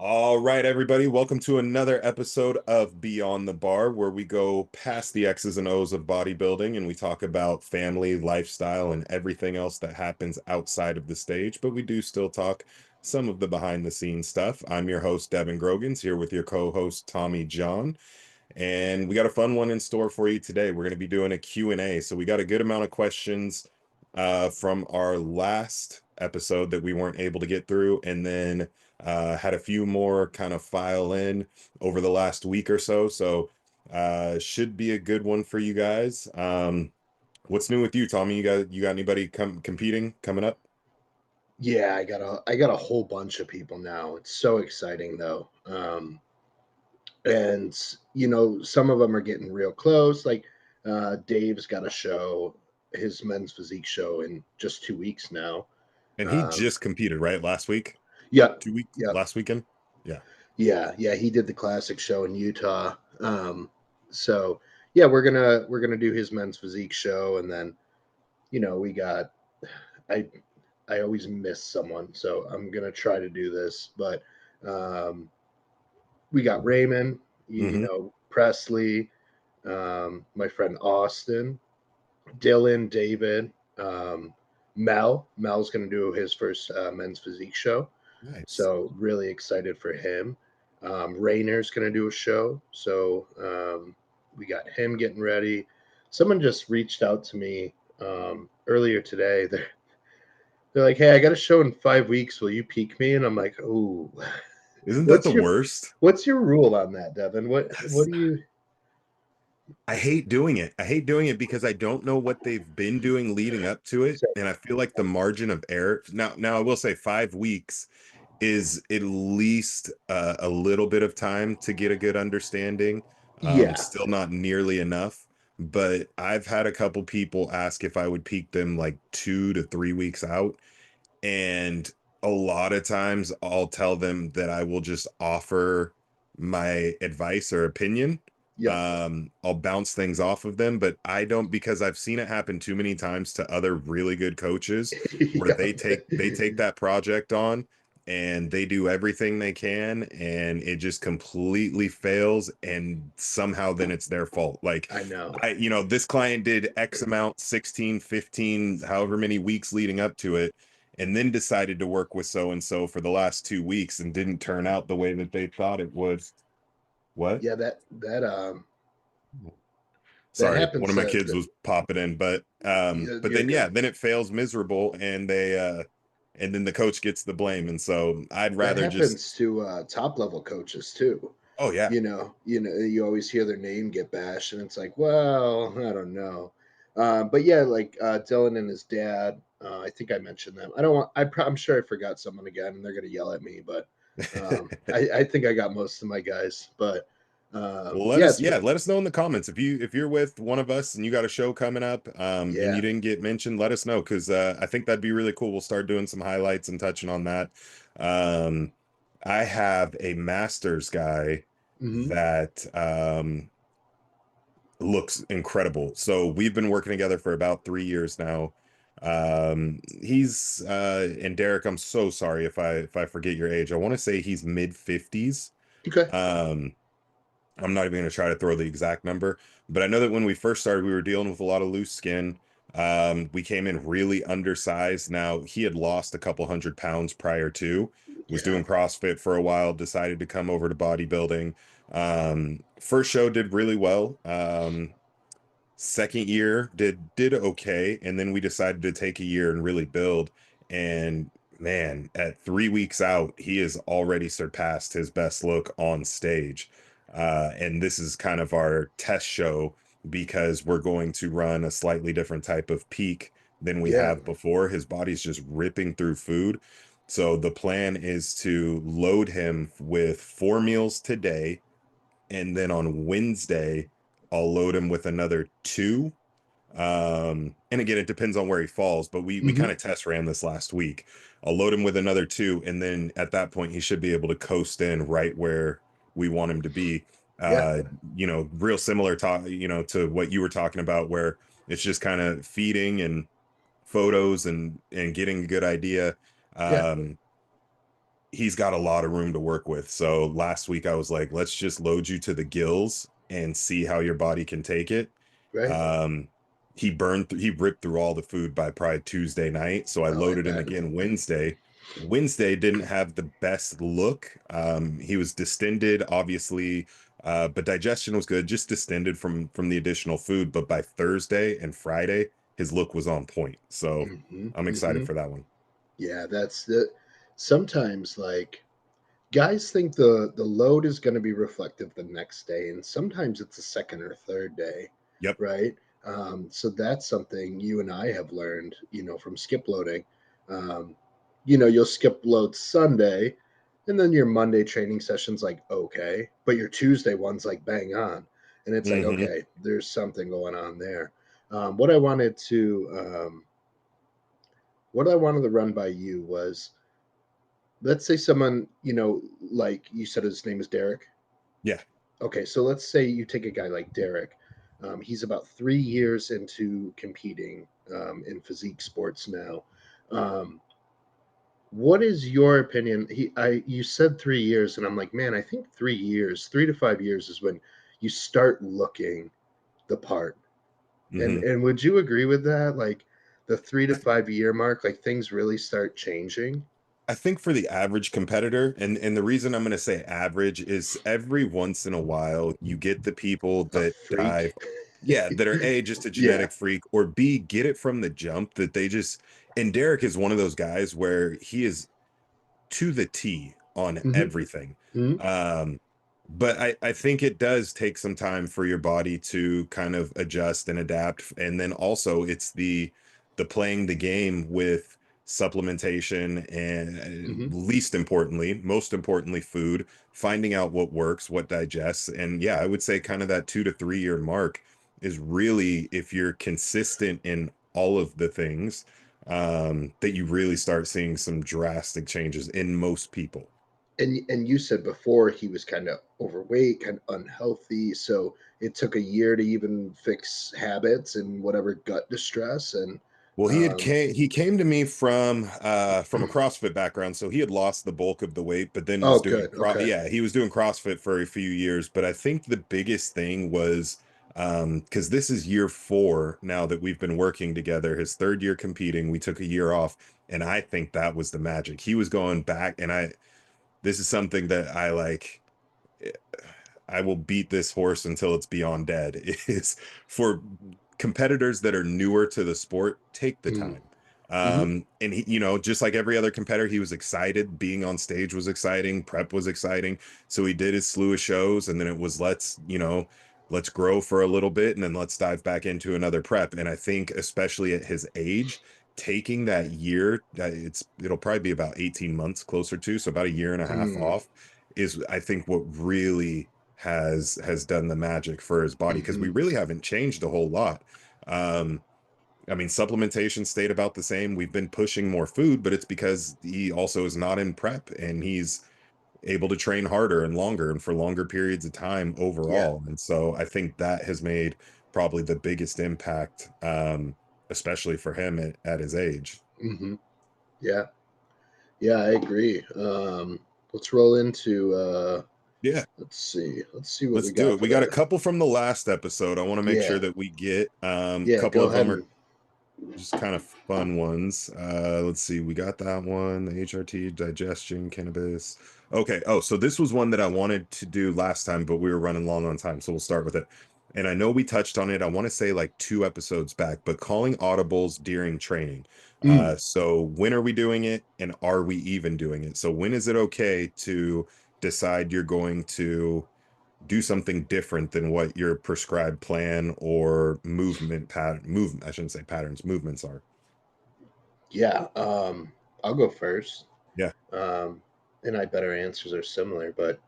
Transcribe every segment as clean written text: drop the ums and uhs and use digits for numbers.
All right, everybody, welcome to another episode of Beyond the Bar, where we go past the X's and O's of bodybuilding and we talk about family, lifestyle, and everything else that happens outside of the stage. But we do still talk some of the behind the scenes stuff. I'm your host, Devon Grogans, here with your co host, Tommy John. And we got a fun one in store for you today. We're going to be doing a Q&A. So we got a good amount of questions from our last episode that we weren't able to get through. And then had a few more kind of file in over the last week or so. So should be a good one for you guys. What's new with you, Tommy? You got anybody competing coming up? Yeah, I got a whole bunch of people now. It's so exciting though. And some of them are getting real close. Like Dave's got a show, his men's physique show in just 2 weeks now. And he Um, just competed, right? Last week? yep, 2 weeks? yep, Last weekend? Yeah. yeah. He did the classic show in Utah. So yeah, we're gonna do his men's physique show, and then we got I I always miss someone, so I'm gonna try to do this, but um, we got Raymond, Mm-hmm. Presley, my friend Austin, Dylan, David, Mel. Mel's going to do his first men's physique show. Nice. So, really excited for him. Rayner's going to do a show. So, we got him getting ready. Someone just reached out to me earlier today. They're like, "Hey, I got a show in 5 weeks. Will you peak me?" And I'm like, "Oh, Isn't that the what's your worst? what's your rule on that, Devin? What That's do you?" I hate doing it. I hate doing it because I don't know what they've been doing leading up to it, Say? and I feel like the margin of error. Now I will say 5 weeks is at least a little bit of time to get a good understanding. Yeah, Still not nearly enough, but I've had a couple people ask if I would peak them like 2 to 3 weeks out, and a lot of times I'll tell them that I will just offer my advice or opinion. yep, I'll bounce things off of them, but I don't, because I've seen it happen too many times to other really good coaches where yep. they take that project on and they do everything they can and it just completely fails, and somehow then it's their fault. Like I know. this client did X amount, 16, 15, however many weeks leading up to it, and then decided to work with so and so for the last 2 weeks and didn't turn out the way that they thought it would. What? Yeah, that Sorry, one happens of my to, kids was popping in, but you're then yeah, good. then it fails miserable, and then the coach gets the blame, and so I'd That rather just. happens to top level coaches too. Oh yeah. You always hear their name get bashed, and it's like, well, I don't know. But yeah, like Dylan and his dad. I think I mentioned them. I don't want. I'm sure I forgot someone again, and they're gonna yell at me. But I think I got most of my guys. But Well, yeah, it's let us know in the comments if you're with one of us and you got a show coming up, and yeah. you didn't get mentioned. Let us know, because I think that'd be really cool. We'll start doing some highlights and touching on that. Um, I have a master's guy Hmm. that looks incredible. So we've been working together for about 3 years now. He's and Derek, I'm so sorry if I forget your age. I want to say he's mid 50s. Okay. Um, I'm not even going to try to throw the exact number, but I know that when we first started, we were dealing with a lot of loose skin. We came in really undersized. Now, he had lost a couple 100 pounds prior to, was Yeah. doing CrossFit for a while, decided to come over to bodybuilding. First show did really well. Second year did okay, and then we decided to take a year and really build. And man, at 3 weeks out, he has already surpassed his best look on stage. And this is kind of our test show because we're going to run a slightly different type of peak than we Yeah. have before. His body's just ripping through food. So the plan is to load him with 4 meals today, and then on Wednesday, I'll load him with another two. And again, it depends on where he falls, but we Hmm. kind of test ran this last week. I'll load him with another two, and then at that point, he should be able to coast in right where we want him to be. Yeah. Uh, Real similar to what you were talking about, where it's just kind of feeding and photos and getting a good idea. Yeah. Um, he's got a lot of room to work with. So last week I was like, let's just load you to the gills and see how your body can take it. Right? Um, he ripped through all the food by probably Tuesday night. So I Oh, I loaded him bet. again Wednesday. Wednesday didn't have the best look. He was distended, obviously, but digestion was good, just distended from the additional food. But by Thursday and Friday, his look was on point. So Hmm. I'm excited Hmm. for that one. Yeah, that's the. Sometimes, like, guys think the load is going to be reflective the next day, and sometimes it's the second or third day, Yep. right? So that's something you and I have learned, from skip loading. Um, you'll skip load Sunday, and then your Monday training session's like okay, but your Tuesday one's like bang on, and it's like Hmm. okay, there's something going on there. What I wanted to run by you was, let's say someone, like you said, his name is Derek. Yeah. Okay, so let's say you take a guy like Derek. He's about 3 years into competing in physique sports now. Um, what is your opinion? You said 3 years, and I'm like, man, I think 3 years, 3 to 5 years is when you start looking the part. And Hmm. and would you agree with that? Like the 3 to 5 year mark, like things really start changing. I think for the average competitor, and the reason I'm going to say average is every once in a while you get the people A that freak. dive, yeah, that are A, just a Yeah. genetic freak, or B, get it from the jump that they just, and Derek is one of those guys where he is to the T on Hmm. everything. Hmm. Um, but I think it does take some time for your body to kind of adjust and adapt. And then also it's the playing the game with supplementation and Hmm. most importantly, food, finding out what works, what digests. And yeah, I would say kind of that 2 to 3 year mark is really if you're consistent in all of the things that you really start seeing some drastic changes in most people. And you said before he was kind of overweight, kind of unhealthy, so it took a year to even fix habits and whatever gut distress. And Well, um, he came to me from a CrossFit background, so he had lost the bulk of the weight, but then was oh, doing good. Okay. yeah, he was doing CrossFit for a few years. But I think the biggest thing was because this is year 4 now that we've been working together, his third year competing, we took a year off, and I think that was the magic. He was going back, and I this is something that I like. I will beat this horse until it's beyond dead is for competitors that are newer to the sport, take the Mm-hmm. time. Mm-hmm. And he, just like every other competitor, he was excited. Being on stage was exciting. Prep was exciting. So he did his slew of shows, and then it was let's grow for a little bit, and then let's dive back into another prep. And I think, especially at his age, taking that year, it'll probably be about 18 months closer to, so about a year and a half Mm-hmm. off is I think what really has done the magic for his body because we really haven't changed a whole lot. Um, I mean, supplementation stayed about the same. We've been pushing more food, but it's because he also is not in prep and he's able to train harder and longer and for longer periods of time Yeah. overall. And so I think that has made probably the biggest impact, especially for him at his age. Mm-hmm. Yeah. Yeah, I agree. Let's roll into Yeah, let's see what let's we do got it. for We got a the. couple from the last episode. I want to make sure Yeah. that we get a Yeah, couple go of ahead them are and. just kind of fun ones. Let's see. We got that one, the HRT, digestion, cannabis. Okay. Oh, so this was one that I wanted to do last time, but we were running long on time, so we'll start with it. And I know we touched on it. I want to say like 2 episodes back, but calling audibles during training. Mm. So when are we doing it, and are we even doing it? So when is it okay to decide you're going to do something different than what your prescribed plan or movement, I shouldn't say patterns, movements are? Yeah. I'll go first. Yeah. Um, and I bet our answers are similar, but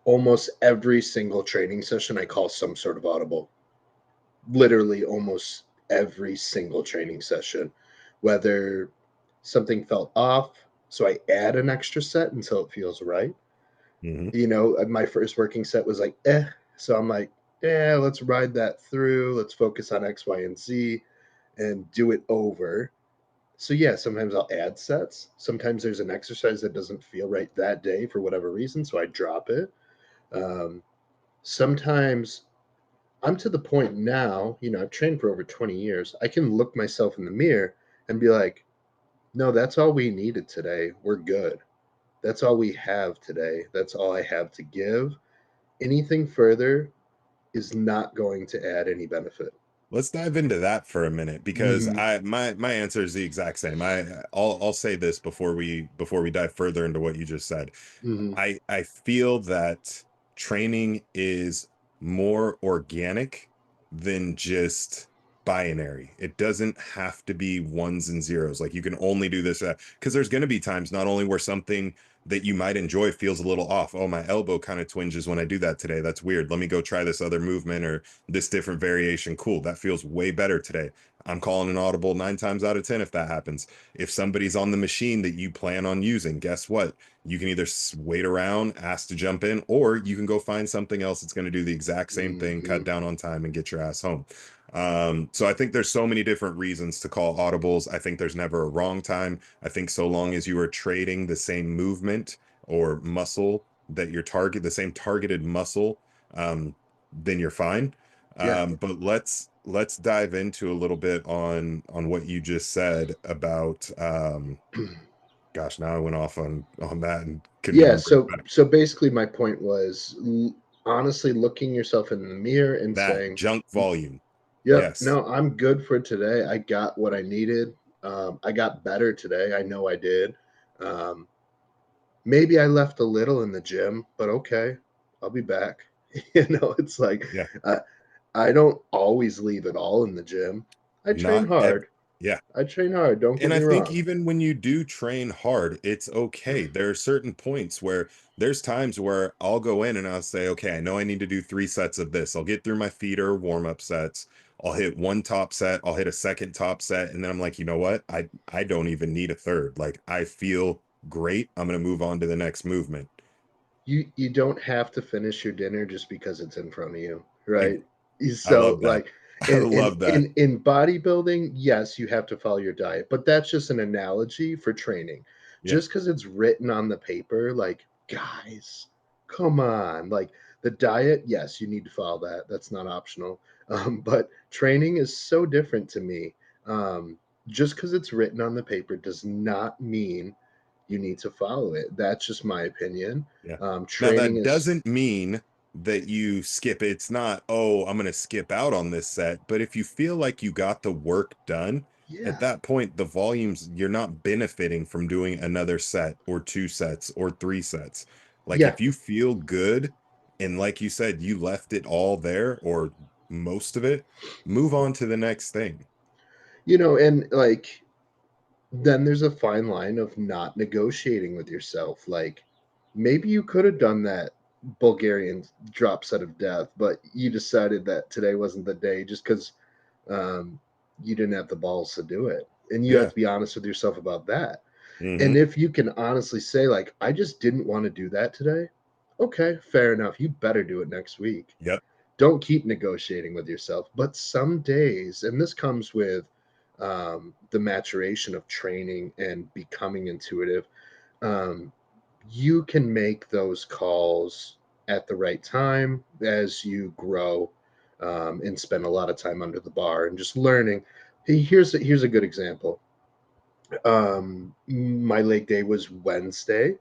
almost every single training session I call some sort of audible. Literally, almost every single training session, whether something felt off, so I add an extra set until it feels right. Hmm. My first working set was like, so I'm like, yeah, let's ride that through. Let's focus on X, Y, and Z and do it over. So yeah, sometimes I'll add sets. Sometimes there's an exercise that doesn't feel right that day for whatever reason, so I drop it. Um, Sometimes I'm to the point now, I've trained for over 20 years. I can look myself in the mirror and be like, no, that's all we needed today. We're good. That's all we have today. That's all I have to give. Anything further is not going to add any benefit. Let's dive into that for a minute because Hmm. my answer is the exact same. I'll say this before we dive further into what you just said. Hmm. I feel that training is more organic than just binary. It doesn't have to be ones and zeros. Like you can only do this because there's going to be times not only where something that you might enjoy feels a little off. Oh, my elbow kind of twinges when I do that today. That's weird. Let me go try this other movement or this different variation. Cool. That feels way better today. I'm calling an audible 9 times out of 10 if that happens. If somebody's on the machine that you plan on using, guess what? You can either wait around, ask to jump in, or you can go find something else that's going to do the exact same thing, cut Hmm. down on time, and get your ass home. So I think there's so many different reasons to call audibles. I think there's never a wrong time. I think so long as you are trading the same movement or muscle that your target, the same targeted muscle, then you're fine. Yeah. But let's dive into a little bit on what you just said about gosh, now I went off on that and couldn't Yeah. even bring it So back. so basically, my point was honestly looking yourself in the mirror and That saying, junk volume. "Yep, Yes. no, I'm good for today. I got what I needed. I got better today. I know I did. Um, Maybe I left a little in the gym, but okay, I'll be back." It's like Yeah. uh, I don't always leave it all in the gym. I train Not ev- hard. yeah. I train hard. Don't get And I me think wrong. even when you do train hard, it's okay. There are certain points where there's times where I'll go in and I'll say, okay, I know I need to do 3 sets of this. I'll get through my feeder warm-up sets. I'll hit one top set, I'll hit a second top set, and then I'm like, you know what? I don't even need a third. Like I feel great. I'm gonna move on to the next movement. You don't have to finish your dinner just because it's in front of you, I, right? I So love that. like I in love that. in in bodybuilding, yes, you have to follow your diet, but that's just an analogy for training. Yeah. Just because it's written on the paper, like guys, come on, like the diet, yes, you need to follow that. That's not optional. But training is so different to me. Just because it's written on the paper does not mean you need to follow it. That's just my opinion. Yeah. Now Training that is, doesn't mean that you skip. It's not, oh, I'm going to skip out on this set. But if you feel like you got the work done, at yeah, that point, the volumes, you're not benefiting from doing another set or 2 sets or 3 sets. Like yeah, if you feel good and like you said, you left it all there or most of it, move on to the next thing. and like then there's a fine line of not negotiating with yourself. Like maybe you could have done that Bulgarian drop set of death, but you decided that today wasn't the day just because um, you didn't have the balls to do it. And you have Yeah. to be honest with yourself about that. And Hmm. if you can honestly say, like, I just didn't want to do that today, okay, fair enough. You better do it next week. Yep. Don't keep negotiating with yourself. But some days, and this comes with the maturation of training and becoming intuitive, um, you can make those calls at the right time as you grow and spend a lot of time under the bar and just learning. Hey, here's a good example. My leg day was Wednesday.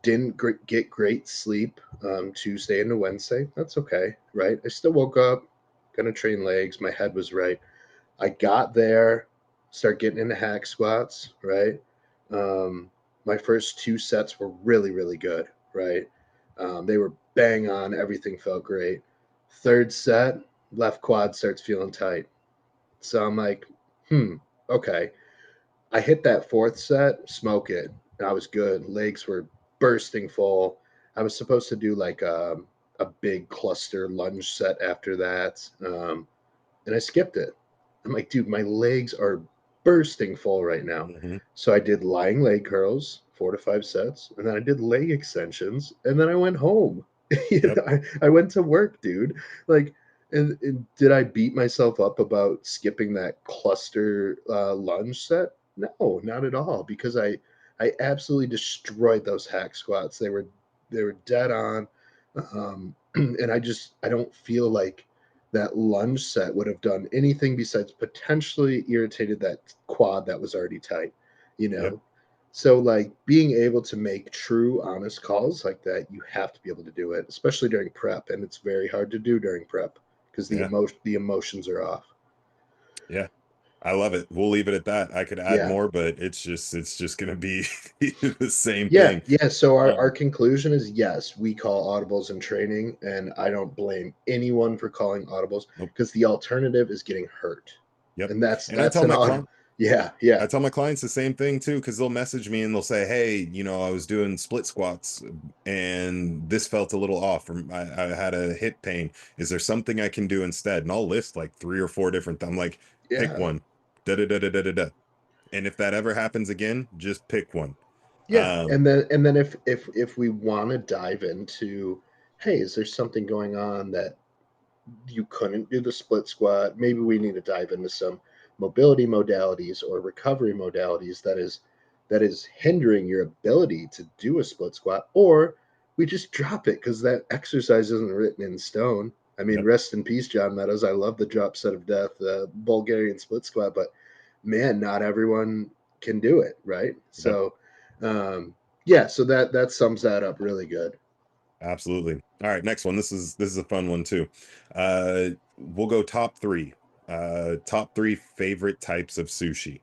Didn't get great sleep Tuesday into Wednesday. That's okay, right? I still woke up, gonna train legs. My head was right. I got there, start getting into hack squats, right? Um, my first 2 sets were really, really good, right? They were bang on. Everything felt great. Third set, left quad starts feeling tight. So I'm like, okay. I hit that fourth set, smoke it. I was good. Legs were bursting full. I was supposed to do like a big cluster lunge set after that, and I skipped it. I'm like, dude, my legs are bursting full right now. Hmm. So I did lying leg curls, 4 to 5 sets, and then I did leg extensions, and then I went home. Yep. I went to work, dude. Like, and did I beat myself up about skipping that cluster lunge set? No, not at all. Because I absolutely destroyed those hack squats. They were dead on, and I don't feel like that lunge set would have done anything besides potentially irritated that quad that was already tight. You Yep. know, so like being able to make true, honest calls like that, you have to be able to do it, especially during prep, and it's very hard to do during prep because Yeah. the emotions are off. Yeah. I love it. We'll leave it at that. I could add Yeah. more, but it's gonna be the same Yeah, thing. yeah. So our Um, conclusion is yes, we call audibles in training, and I don't blame anyone for calling audibles nope. because the alternative is getting hurt, Yep. and that's And I that's tell an my aud. client Yeah, yeah, I tell my clients the same thing too, because they'll message me and they'll say, "Hey, I was doing split squats and this felt a little off, or I had a hip pain. Is there something I can do instead?" And I'll list like three or four different. I'm like, pick yeah, one. Da da da da da da da. And if that ever happens again, just pick one. yeah. Um, And then if we want to dive into, hey, is there something going on that you couldn't do the split squat? Maybe we need to dive into some mobility modalities or recovery modalities that is hindering your ability to do a split squat, or we just drop it because that exercise isn't written in stone. I mean, yep, rest in peace, John Meadows. I love the drop set of death, the Bulgarian split squat, but man, not everyone can do it, right? yep. So, yeah, so that sums that up really good. Absolutely. All right, next one. This is a fun one too. We'll go top three. Top three favorite types of sushi.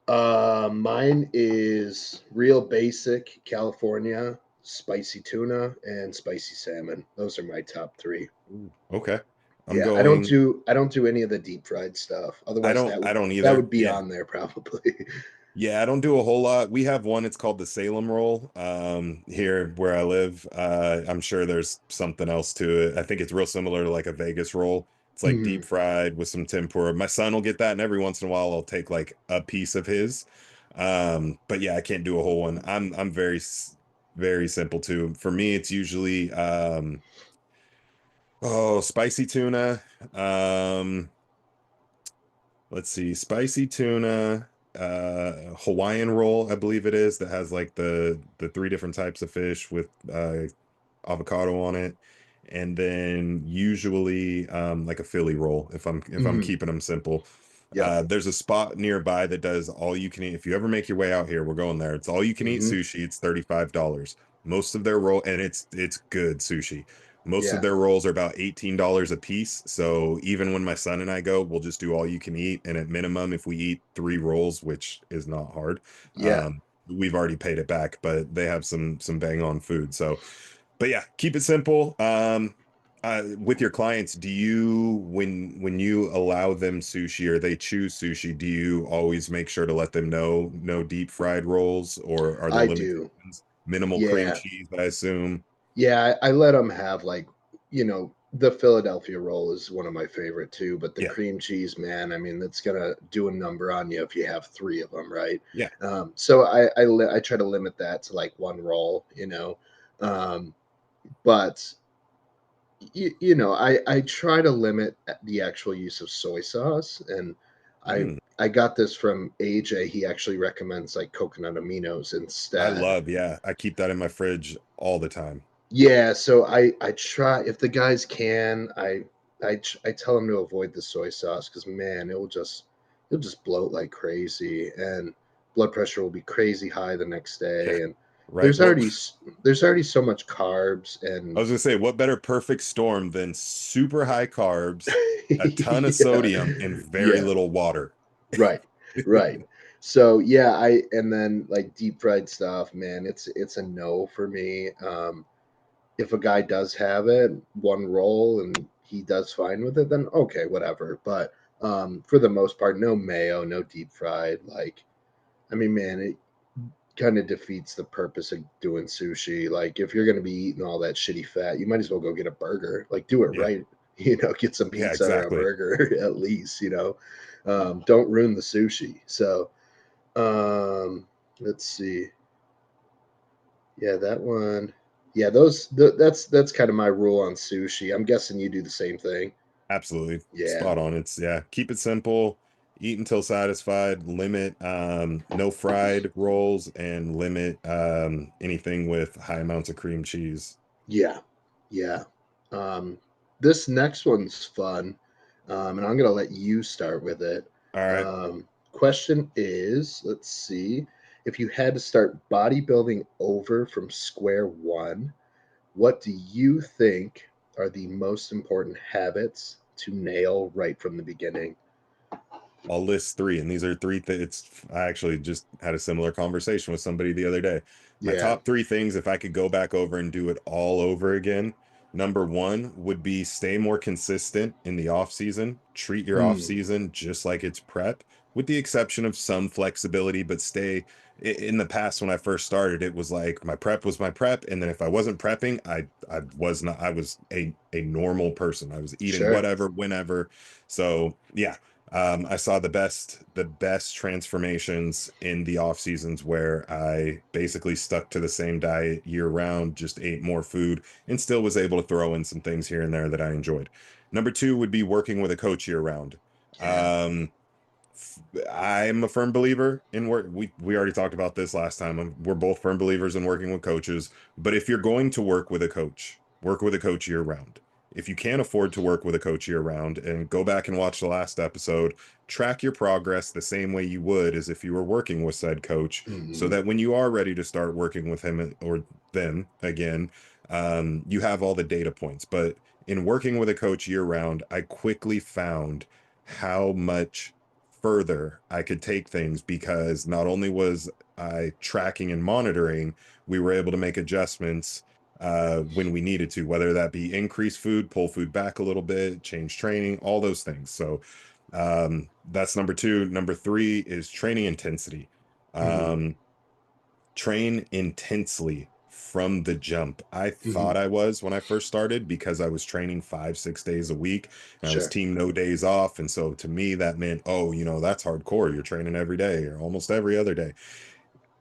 Mine is real basic California, spicy tuna, and spicy salmon. Those are my top three. Ooh, okay. I'm Yeah, I don't going. do I don't do any of the deep fried stuff. Otherwise, I don't that either. would be Yeah. on there probably. Yeah, I don't do a whole lot. We have one, it's called the Salem roll, here where I live. I'm sure there's something else to it. I think it's real similar to like a Vegas roll. It's like Mhm. deep fried with some tempura. My son will get that, and every once in a while I'll take like a piece of his. But yeah, I can't do a whole one. I'm very simple too. For me, it's usually spicy tuna. Um Let's see, spicy tuna, Hawaiian roll, I believe it is, that has like the three different types of fish with avocado on it, and then usually like a Philly roll if I'm Mhm. keeping them simple. Yep. There's a spot nearby that does all you can eat. If you ever make your way out here, we're going there. It's all you can eat Mhm. sushi. It's $35. Most of their roll, and it's good sushi. Most of Yeah. their rolls are about $18 a piece. So even when my son and I go, we'll just do all you can eat. And at minimum, if we eat three rolls, which is not hard, Yeah. we've already paid it back. But they have some bang on food. So, but yeah, keep it simple. With your clients, do you when you allow them sushi or they choose sushi, do you always make sure to let them know no deep fried rolls, or are there I do. limitations? Minimal cream Yeah. cheese, I assume. Yeah, I let them have like, the Philadelphia roll is one of my favorite too, but the Yeah, cream cheese, man, I mean, that's gonna do a number on you if you have three of them, right? yeah. So I try to limit that to like one roll. Um, but I try to limit the actual use of soy sauce, and I Mm, I got this from AJ. He actually recommends like coconut aminos I instead. love, yeah. I keep that in my fridge all the time. Yeah, so I try if the guys can, I tell them to avoid the soy sauce because man, it'll just bloat like crazy, and blood pressure will be crazy high the next Yeah, day, and right. there's What already there's already so much carbs I and was gonna say, what better perfect storm than super high carbs, a ton of yeah, sodium, and very yeah, little water? right, right. So yeah, I and then like deep fried stuff, man, it's a no for me. If a guy does have it, one roll, and he does fine with it, then okay, whatever. But for the most part, no mayo, no deep fried. Like, I mean, man, it kind of defeats the purpose of doing sushi. Like, if you're going to be eating all that shitty fat, you might as well go get a burger. Like, do it Yeah, right. Get some yeah, pizza or a exactly. burger at least. Don't ruin the sushi. So, um, let's see. Yeah, that one. Yeah, that's kind of my rule on sushi. I'm guessing you do the same thing. Absolutely. Yeah. Spot on. It's, yeah, keep it simple. eat until satisfied, limit no fried rolls, and limit anything with high amounts of cream cheese. Yeah, yeah. Um, this next one's fun, and I'm gonna let you start with it. All right. Question is, let's see, if you had to start bodybuilding over from square one, what do you think are the most important habits to nail right from the beginning? I'll list three, and these are three things. I actually just had a similar conversation with somebody the other day. My Yeah. top three things, if I could go back over and do it all over again, number one would be stay more consistent in the off season. Treat your off Mm, season just like it's prep, with the exception of some flexibility, but stay. In the past, when I first started, it was like my prep was my prep, and then if I wasn't prepping, I was not. I was a normal person. I was eating sure. whatever, whenever. So yeah, I saw the best transformations in the off seasons where I basically stuck to the same diet year round, just ate more food, and still was able to throw in some things here and there that I enjoyed. Number two would be working with a coach year round. Yeah. Um, I'm a firm believer in work. We already talked about this last time. We're both firm believers in working with coaches. But if you're going to work with a coach year round. If you can't afford to work with a coach year round, and go back and watch the last episode, track your progress the same way you would as if you were working with said coach, so Hmm. that when you are ready to start working with him or them again, you have all the data points. But in working with a coach year round, I quickly found how much further I could take things, because not only was I tracking and monitoring, we were able to make adjustments when we needed to, whether that be increase food, pull food back a little bit, change training, all those things. So that's number two. Number three is training intensity. Hmm. Um, Train intensely from the jump. I Hmm. thought I was when I first started, because I was training 5, 6 days a week, and I was Sure. team no days off. And so to me, that meant, oh, that's hardcore. You're training every day or almost every other day.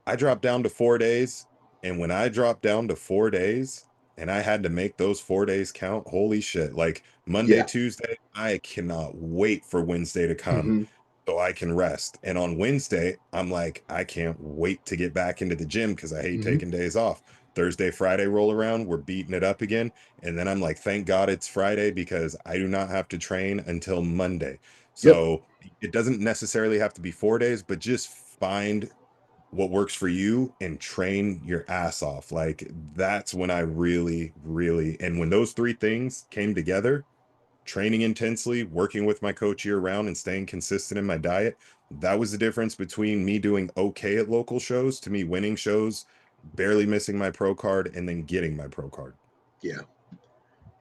I dropped down to 4 days. And when I dropped down to 4 days and I had to make those 4 days count, holy shit. Like Monday, Yeah. Tuesday, I cannot wait for Wednesday to come Hmm. so I can rest. And on Wednesday, I'm like, I can't wait to get back into the gym because I hate Hmm. taking days off. Thursday, Friday roll around, we're beating it up again. And then I'm like, thank God it's Friday, because I do not have to train until Monday. Yep. So it doesn't necessarily have to be 4 days, but just find what works for you and train your ass off. Like that's when I really, really, and when those three things came together, training intensely, working with my coach year round, and staying consistent in my diet, that was the difference between me doing okay at local shows to me winning shows, barely missing my pro card, and then getting my pro card. Yeah.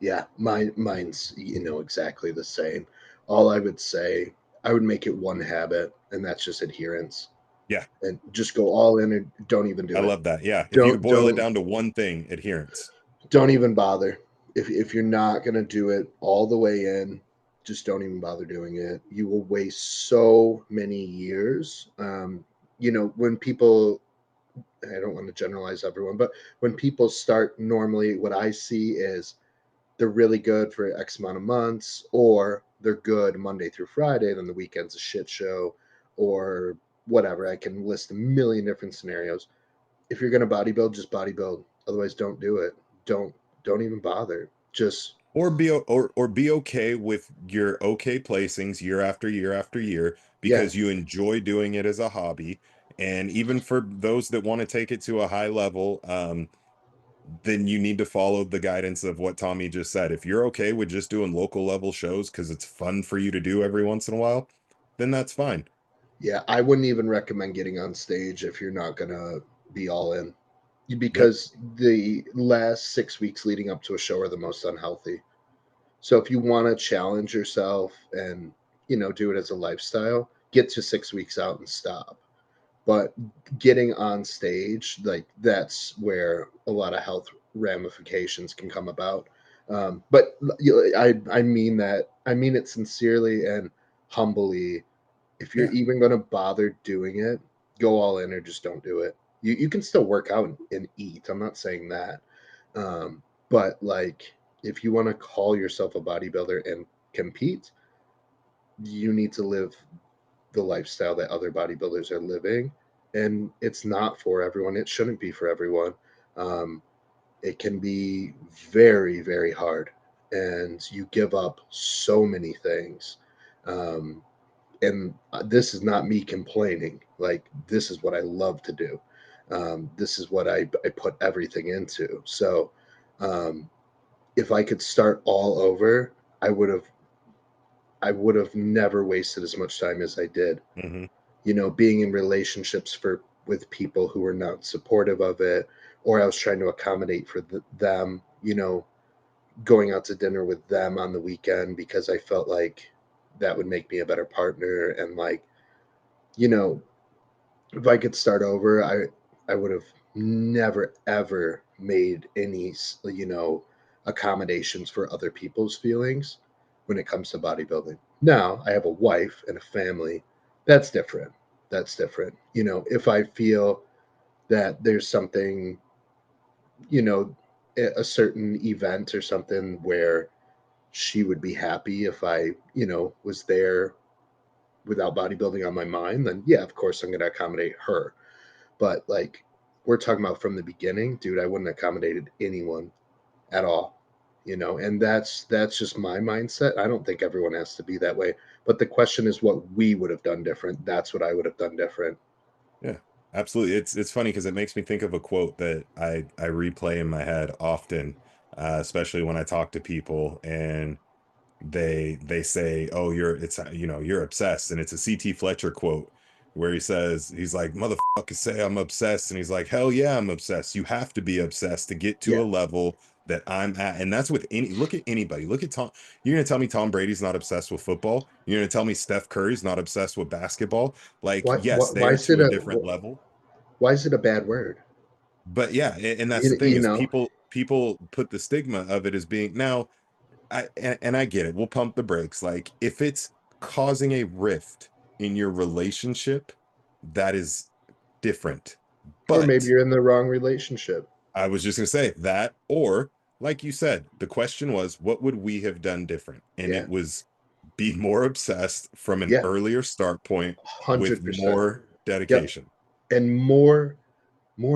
Yeah, mine's exactly the same. All I would say, I would make it one habit, and that's just adherence, Yeah, and just go all in and don't even I do it. love that. Yeah, if you could Don't boil it don't down to one thing, adherence. don't even bother. If you're not gonna do it all the way in, just don't even bother doing it. You will waste so many years. When people, I don't want to generalize everyone, but when people start, normally what I see is they're really good for X amount of months, or they're good Monday through Friday, then the weekend's a shit show, or whatever. I can list a million different scenarios. If you're gonna bodybuild, just bodybuild. Otherwise, don't do it. Don't don't even bother. Just Or be okay with your okay placings year after year after year, yeah, because you enjoy doing it as a hobby. And even for those that want to take it to a high level, then you need to follow the guidance of what Tommy just said. If you're okay with just doing local level shows because it's fun for you to do every once in a while, then that's fine. yeah. I wouldn't even recommend getting on stage if you're not gonna be all in, Yep. because the last 6 weeks leading up to a show are the most unhealthy. So if you want to challenge yourself and do it as a lifestyle, get to 6 weeks out and stop. But getting on stage, like, that's where a lot of health ramifications can come about. But I mean that, I mean it sincerely and humbly. If you're Yeah. even going to bother doing it, go all in or just don't do it. You can still work out and eat. I'm not saying that, but like, if you want to call yourself a bodybuilder and compete, you need to live the lifestyle that other bodybuilders are living, and it's not for everyone. It shouldn't be for everyone. Um, it can be very, very hard, and you give up so many things. Um, and this is not me complaining. Like, this is what I love to do. This is what I put everything into. So, um, if I could start all over, I would have I would have never wasted as much time as I did. Hmm. Being in relationships for with people who were not supportive of it, or I was trying to accommodate for them. Going out to dinner with them on the weekend because I felt like that would make me a better partner, and like, you know, if I could start over, I would have never ever made any accommodations for other people's feelings when it comes to bodybuilding. Now I have a wife and a family. That's different. That's different. If I feel that there's something, you know, a certain event or something where she would be happy if I, was there without bodybuilding on my mind, then yeah, of course I'm going to accommodate her. But like, we're talking about from the beginning, dude, I wouldn't have accommodated anyone at all. And that's just my mindset. I don't think everyone has to be that way. But the question is what we would have done different. That's what I would have done different. Yeah, absolutely. It's funny because it makes me think of a quote that I replay in my head often, especially when I talk to people and they say, "Oh, you're obsessed," and it's a CT Fletcher quote where he says, he's like, "Motherfuckers say I'm obsessed," and he's like, "Hell yeah, I'm obsessed. You have to be obsessed to get to Yeah. a level that I'm at," and that's with any. Look at anybody. Look at Tom. You're gonna tell me Tom Brady's not obsessed with football? You're gonna tell me Steph Curry's not obsessed with basketball? Like, yes, they Why are is it to a a different level. why is it a bad word? But yeah, and that's the You, thing you is know, people put the stigma of it as being now. And I get it. We'll pump the brakes. Like if it's causing a rift in your relationship, that is different. or maybe But you're in the wrong relationship. I was just gonna say that, or like you said, the question was, what would we have done different? And Yeah. it was be more obsessed from an Yeah. earlier start point with 100%. more Yep. dedication. And more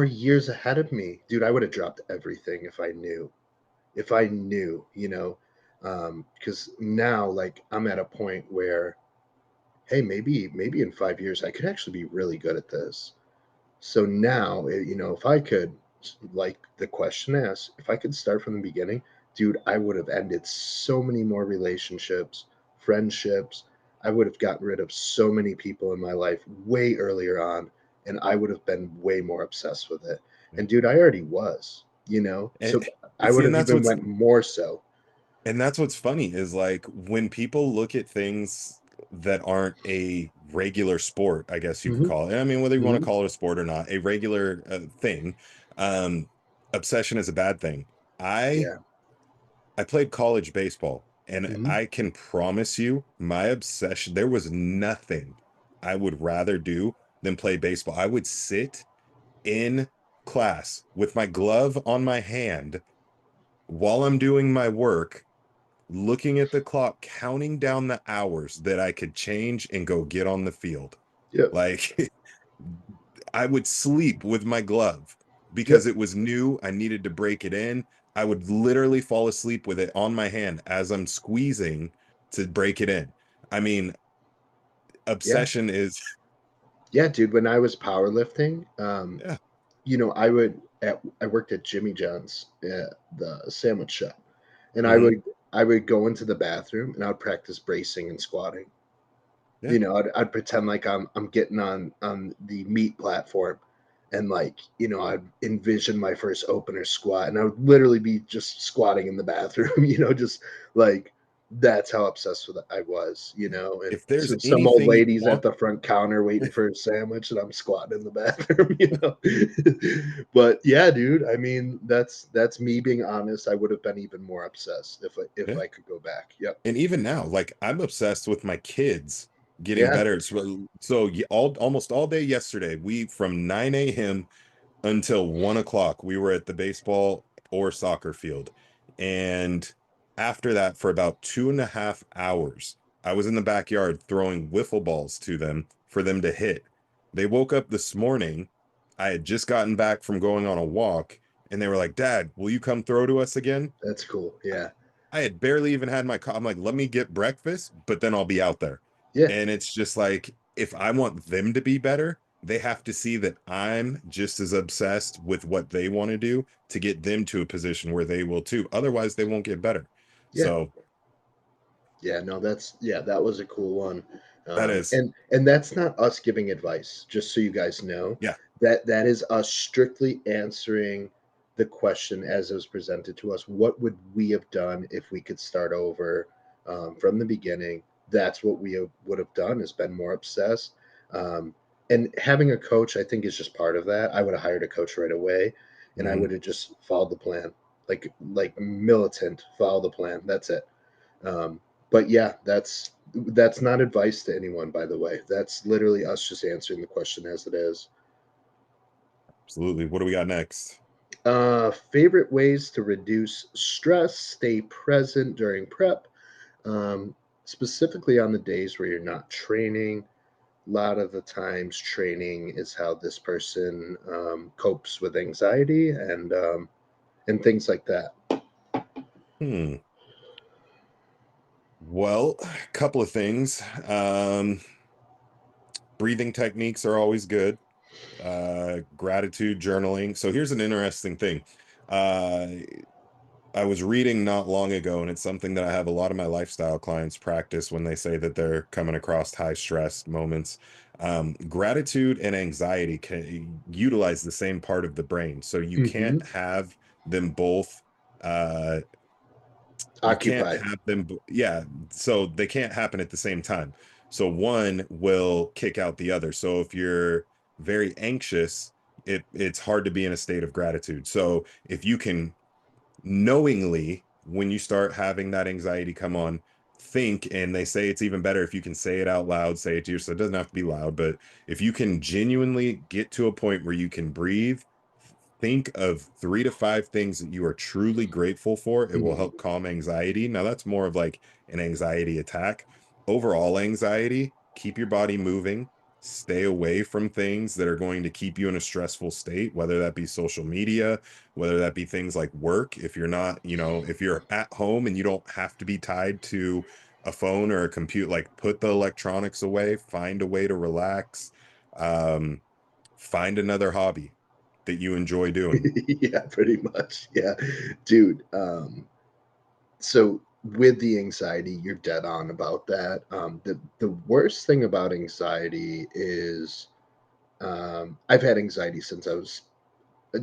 years ahead of me, dude. I would have dropped everything if I knew. If I knew, because now, like, I'm at a point where, hey, maybe in 5 years I could actually be really good at this. So now, if I could, like the question asks, if I could start from the beginning, dude, I would have ended so many more relationships, friendships. I would have gotten rid of so many people in my life way earlier on, and I would have been way more obsessed with it. And dude, I already was, And so I would see, have even went more so. and that's what's funny is like when people look at things that aren't a regular sport, I guess you could Hmm. call it. I mean, whether you want to Hmm. call it a sport or not, a regular thing, um, obsession is a bad thing. I Yeah. I played college baseball, and Hmm. I can promise you, my obsession, there was nothing I would rather do than play baseball. I would sit in class with my glove on my hand while I'm doing my work looking at the clock, counting down the hours that I could change and go get on the field. Yep. Like I would sleep with my glove because Yep. it was new. I needed to break it in. I would literally fall asleep with it on my hand as I'm squeezing to break it in. I mean, Yeah. obsession is, Yeah, dude. When I was powerlifting, yeah. I worked at Jimmy John's, the sandwich shop, and Hmm. I would go into the bathroom and I would practice bracing and squatting. Yeah. I'd pretend like I'm getting on the meat platform, and like, I'd envision my first opener squat, and I would literally be just squatting in the bathroom, just like, that's how obsessed with it I was, and If there's so some old anything you ladies at want, the front counter waiting for a sandwich, and I'm squatting in the bathroom. But yeah, dude, I mean, that's me being honest. I would have been even more obsessed if yeah. I could go back. Yep. And even now, like I'm obsessed with my kids getting Yeah. better. So almost all day yesterday, we from 9 a.m. until 1 o'clock, we were at the baseball or soccer field. And after that, for about 2.5 hours, I was in the backyard throwing wiffle balls to them for them to hit. They woke up this morning. I had just gotten back from going on a walk, and they were like, "Dad, will you come throw to us again?" That's cool. Yeah. I had barely even had I'm like, "Let me get breakfast, but then I'll be out there." Yeah. And it's just like, if I want them to be better, they have to see that I'm just as obsessed with what they want to do to get them to a position where they will too. Otherwise, they won't get better. Yeah. So Yeah, no, that was a cool one. that is, And that's not us giving advice, just so you guys know. yeah. That is us strictly answering the question as it was presented to us. What would we have done if we could start over from the beginning? That's what would have done, is been more obsessed. Um, and having a coach, I think, is just part of that. I would have hired a coach right away, and I Mhm. would have just followed the plan, like militant, follow the plan. That's it. Um, but yeah, that's not advice to anyone, by the way. That's literally us just answering the question as it is. Absolutely. What do we got next? Favorite ways to reduce stress, stay present during prep, um, specifically on the days where you're not training. A lot of the times, training is how this person copes with anxiety and things like that. Hmm. Well, a couple of things. Breathing techniques are always good. Gratitude journaling. So here's an interesting thing. Uh, I was reading not long ago, and it's something that I have a lot of my lifestyle clients practice when they say that they're coming across high stress moments. Gratitude and anxiety can utilize the same part of the brain. So you Hmm. can't have them both. You can't Occupied. have them, yeah. So they can't happen at the same time. So one will kick out the other. So if you're very anxious, it's hard to be in a state of gratitude. So if you can knowingly, when you start having that anxiety come on, think, and they say it's even better if you can say it out loud, say it to yourself. It doesn't have to be loud, but if you can genuinely get to a point where you can breathe, think of 3 to 5 things that you are truly grateful for. It will Mhm. help calm anxiety. Now, that's more of like an anxiety attack. Overall anxiety, keep your body moving, stay away from things that are going to keep you in a stressful state, whether that be social media, whether that be things like work. If you're not, if you're at home and you don't have to be tied to a phone or a computer, like put the electronics away, find a way to relax. Um, Find another hobby that you enjoy doing. Yeah, pretty much. Yeah. Dude, so with the anxiety, you're dead on about that. The worst thing about anxiety is I've had anxiety since I was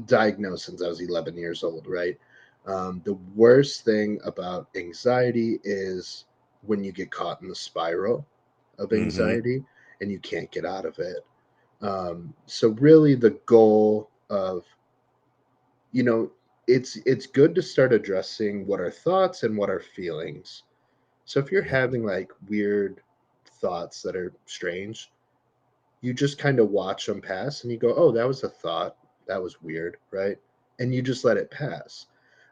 diagnosed since I was 11 years old, right? The worst thing about anxiety is when you get caught in the spiral of Mhm. anxiety and you can't get out of it. So really the goal of, you know, it's good to start addressing what are thoughts and what are feelings. So if you're Yep. having like weird thoughts that are strange, you just kind of watch them pass and you go, "Oh, that was a thought. That was weird," right? And you just let it pass.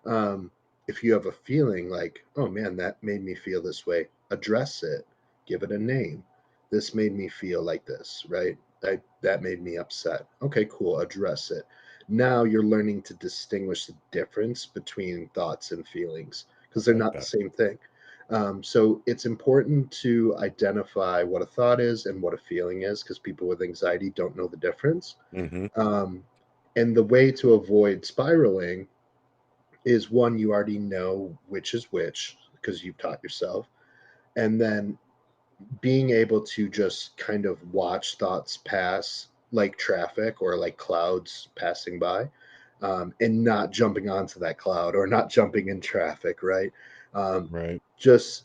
Um, if you have a feeling like, "Oh man, that made me feel this way," address it, give it a name. This made me feel like this, right? That made me upset. Okay, cool. Address it. Now you're learning to distinguish the difference between thoughts and feelings because they're Like not the that. same thing. So it's important to identify what a thought is and what a feeling is because people with anxiety don't know the difference. Mhm. Um, and the way to avoid spiraling is one, you already know which is which because you've taught yourself. And then being able to just kind of watch thoughts pass like traffic or like clouds passing by, and not jumping onto that cloud or not jumping in traffic, right? Right. Just,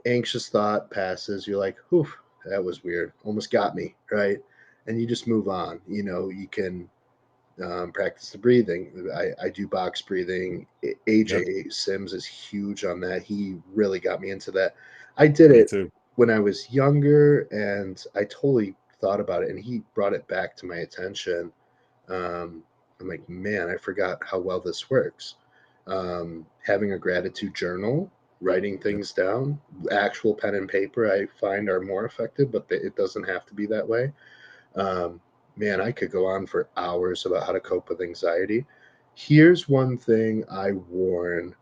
anxious thought passes. You're like, whew, that was weird. Almost got me, right? And you just move on. You can practice the breathing. I do box breathing. Yep. AJ Sims is huge on that. He really got me into that. I did Me it too. when I was younger and I totally thought about it and he brought it back to my attention. um, I'm like, man, I forgot how well this works. Having a gratitude journal. Writing Yep. things down, actual pen and paper, I find are more effective, but it doesn't have to be that way. Um, Man, I could go on for hours about how to cope with anxiety. Here's one thing I warn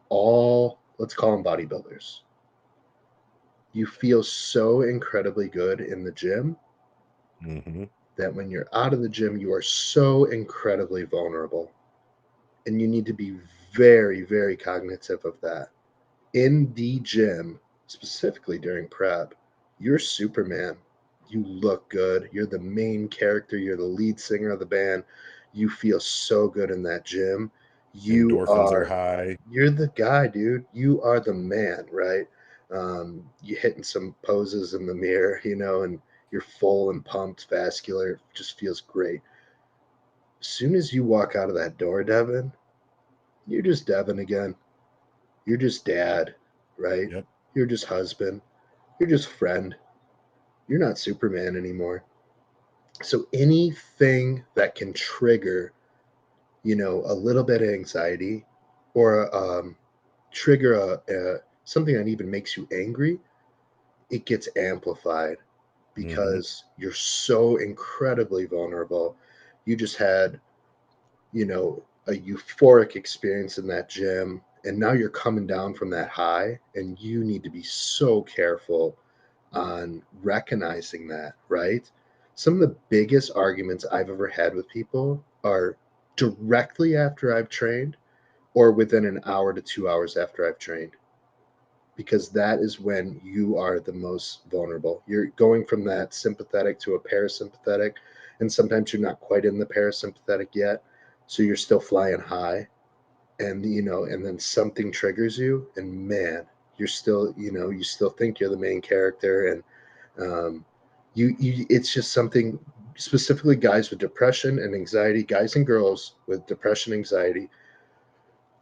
all, let's call them bodybuilders. You feel so incredibly good in the gym Hmm. that when you're out of the gym, you are so incredibly vulnerable. And you need to be very, very cognitive of that. In the gym, specifically during prep, you're Superman. You look good. You're the main character. You're the lead singer of the band. You feel so good in that gym. You Endorphins are are, high. you're the guy, dude. You are the man, right? You hitting some poses in the mirror, and you're full and pumped, vascular. It just feels great. As soon as you walk out of that door, Devin, you're just Devin again. You're just dad, right? Yep. You're just husband. You're just friend. You're not Superman anymore. So anything that can trigger, a little bit of anxiety or trigger something that even makes you angry, it gets amplified Hmm. because you're so incredibly vulnerable. You just had, a euphoric experience in that gym, and now you're coming down from that high, and you need to be so careful on recognizing that, right? Some of the biggest arguments I've ever had with people are directly after I've trained or within an hour to 2 hours after I've trained, because that is when you are the most vulnerable. You're going from that sympathetic to a parasympathetic, and sometimes you're not quite in the parasympathetic yet. So you're still flying high, and then something triggers you, and man, you're still, you still think you're the main character, and um, it's just something, specifically guys with depression and anxiety, guys and girls with depression, anxiety.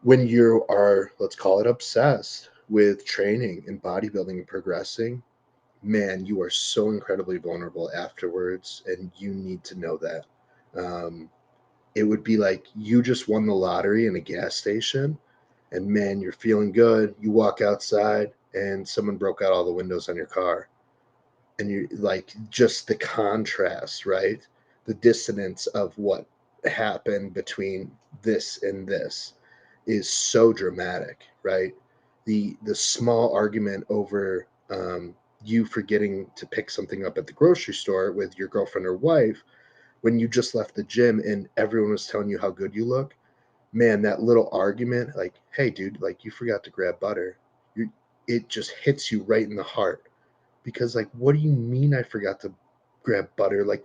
When you are, let's call it, obsessed with training and bodybuilding and progressing, man, you are so incredibly vulnerable afterwards, and you need to know that. Um, it would be like you just won the lottery in a gas station, and man, you're feeling good. You walk outside, and someone broke out all the windows on your car, and you like just the contrast, right? The dissonance of what happened between this and this is so dramatic, right? The small argument over you forgetting to pick something up at the grocery store with your girlfriend or wife when you just left the gym and everyone was telling you how good you look. Man, that little argument, like, hey dude, like you forgot to grab butter. You It just hits you right in the heart, because like, what do you mean I forgot to grab butter? Like,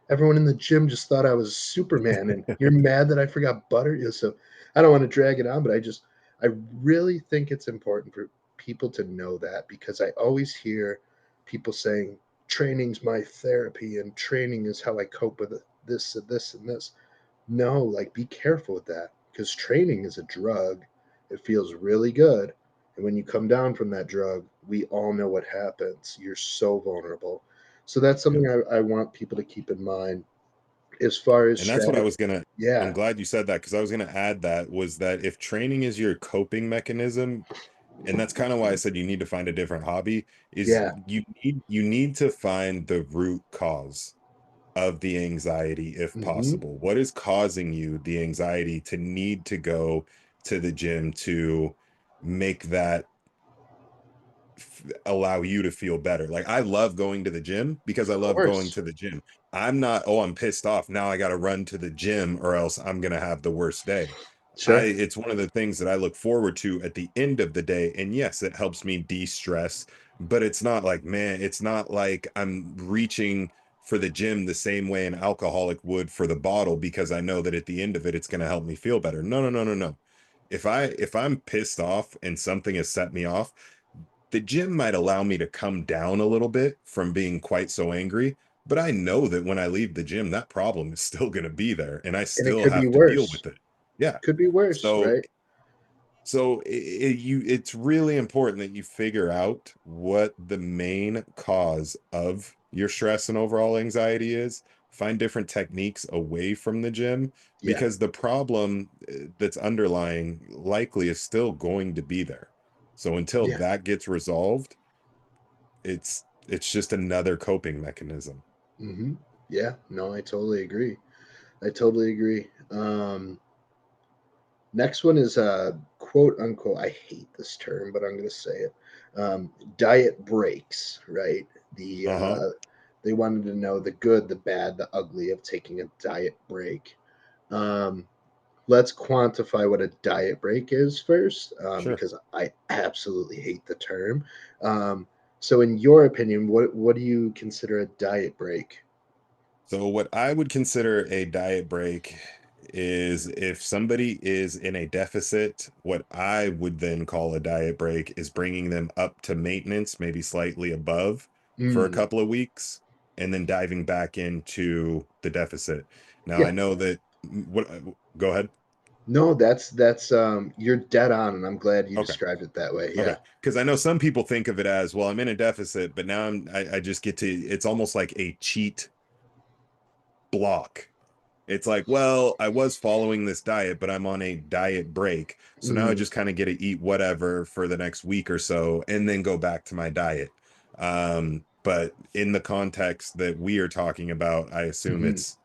everyone in the gym just thought I was Superman, and you're mad that I forgot butter. Yeah, so I don't want to drag it on, but I really think it's important for people to know that, because I always hear people saying training's my therapy and training is how I cope with this and this and this. No, like, be careful with that, because training is a drug. It feels really good. And when you come down from that drug, we all know what happens. You're so vulnerable. So that's Yep. something I want people to keep in mind as far as And that's what I strategy. was gonna. I'm Yeah. glad you said that because I was gonna add that was that if training is your coping mechanism, and that's kind of why I said you need to find a different hobby, is Yeah. you need to find the root cause of the anxiety if Hmm. possible. What is causing you the anxiety to need to go to the gym to make that allow you to feel better? Like I love going to the gym because I Of love going course. to the gym. I'm not, oh, I'm pissed off. Now I got to run to the gym or else I'm going to have the worst day. Sure. It's one of the things that I look forward to at the end of the day. And yes, it helps me de-stress, but it's not like, man, it's not like I'm reaching for the gym the same way an alcoholic would for the bottle because I know that at the end of it, it's going to help me feel better. No, no, no, no, no. If I'm pissed off and something has set me off, the gym might allow me to come down a little bit from being quite so angry, but I know that when I leave the gym, that problem is still going to be there and I And it still could be have to deal worse. with it. Yeah. Could be worse, So right? it's really important that you figure out what the main cause of your stress and overall anxiety is. Find different techniques away from the gym Yeah. because the problem that's underlying likely is still going to be there. So until Yeah. that gets resolved, it's just another coping mechanism. Hmm. Yeah. No, I totally agree. I totally agree. Next one is quote unquote. I hate this term, but I'm going to say it. Diet breaks, right? The Uh-huh. They wanted to know the good, the bad, the ugly of taking a diet break. Um, let's quantify what a diet break is first, Sure. because I absolutely hate the term. Um, so, in your opinion, what do you consider a diet break? So what I would consider a diet break is if somebody is in a deficit, what I would then call a diet break is bringing them up to maintenance, maybe slightly above for a Mm, couple of weeks, and then diving back into the deficit. Now I yeah, know that what go ahead. no, that's you're dead on, and I'm glad you Okay. described it that way. Okay. Yeah. Because I know some people think of it as, well, I'm in a deficit, but now I just get to, it's almost like a cheat block. It's like, well, I was following this diet, but I'm on a diet break. So now I Mm, just kind of get to eat whatever for the next week or so and then go back to my diet. But in the context that we are talking about, I assume mhm. it's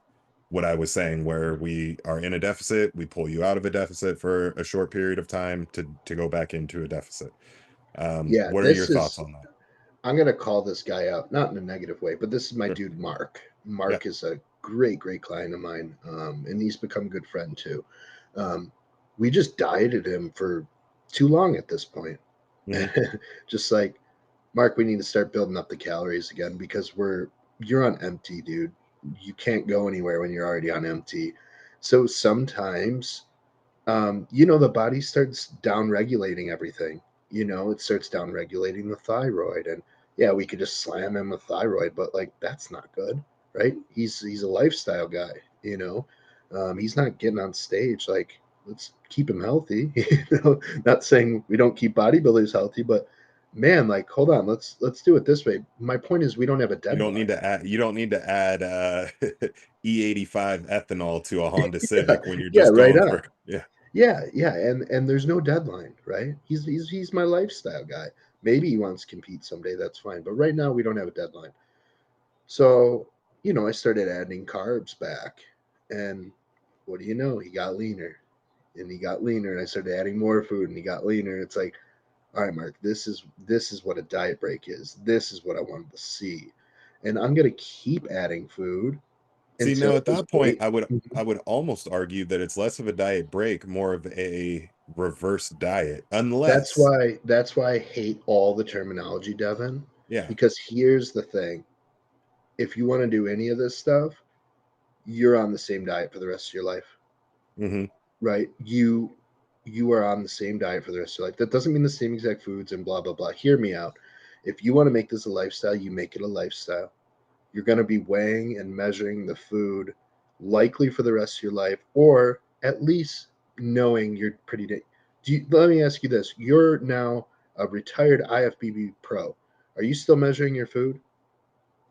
what I was saying, where we are in a deficit, we pull you out of a deficit for a short period of time to go back into a deficit. Yeah, What are your this thoughts is. on that? I'm gonna call this guy out, not in a negative way, but this is my Sure. dude Mark. Yeah. Mark is a great, great client of mine, and he's become a good friend too. Um, we just dieted him for too long at this point. Hmm. Just like Mark, we need to start building up the calories again because you're on empty, dude. You can't go anywhere when you're already on empty. So sometimes the body starts down regulating everything. It starts down regulating the thyroid. And yeah, we could just slam him with thyroid, but like that's not good, right? He's a lifestyle guy, you know. He's not getting on stage. Like, let's keep him healthy. Not saying we don't keep bodybuilders healthy, but man, like, hold on, let's do it this way. My point is we don't have a deadline. You don't need to add E85 ethanol to a Honda Yeah, Civic when you're yeah, just right going on. for, yeah. Yeah, yeah, and there's no deadline, right? He's my lifestyle guy. Maybe he wants to compete someday, that's fine. But right now we don't have a deadline. So, I started adding carbs back. And what do you know? He got leaner. And he got leaner and I started adding more food and he got leaner. It's like, all right, Mark, this is what a diet break is. This is what I wanted to see. And I'm gonna keep adding food See, until now at his that point, weight. I would almost argue that it's less of a diet break, more of a reverse diet, That's unless, why that's why I hate all the terminology, Devin. yeah. Because here's the thing: if you want to do any of this stuff, you're on the same diet for the rest of your life, Hmm. right? You are on the same diet for the rest of your life. That doesn't mean the same exact foods and blah blah blah. Hear me out. If you want to make this a lifestyle, you make it a lifestyle. You're going to be weighing and measuring the food likely for the rest of your life, or at least knowing you're pretty. Let me ask you this: you're now a retired IFBB pro. Are you still measuring your food?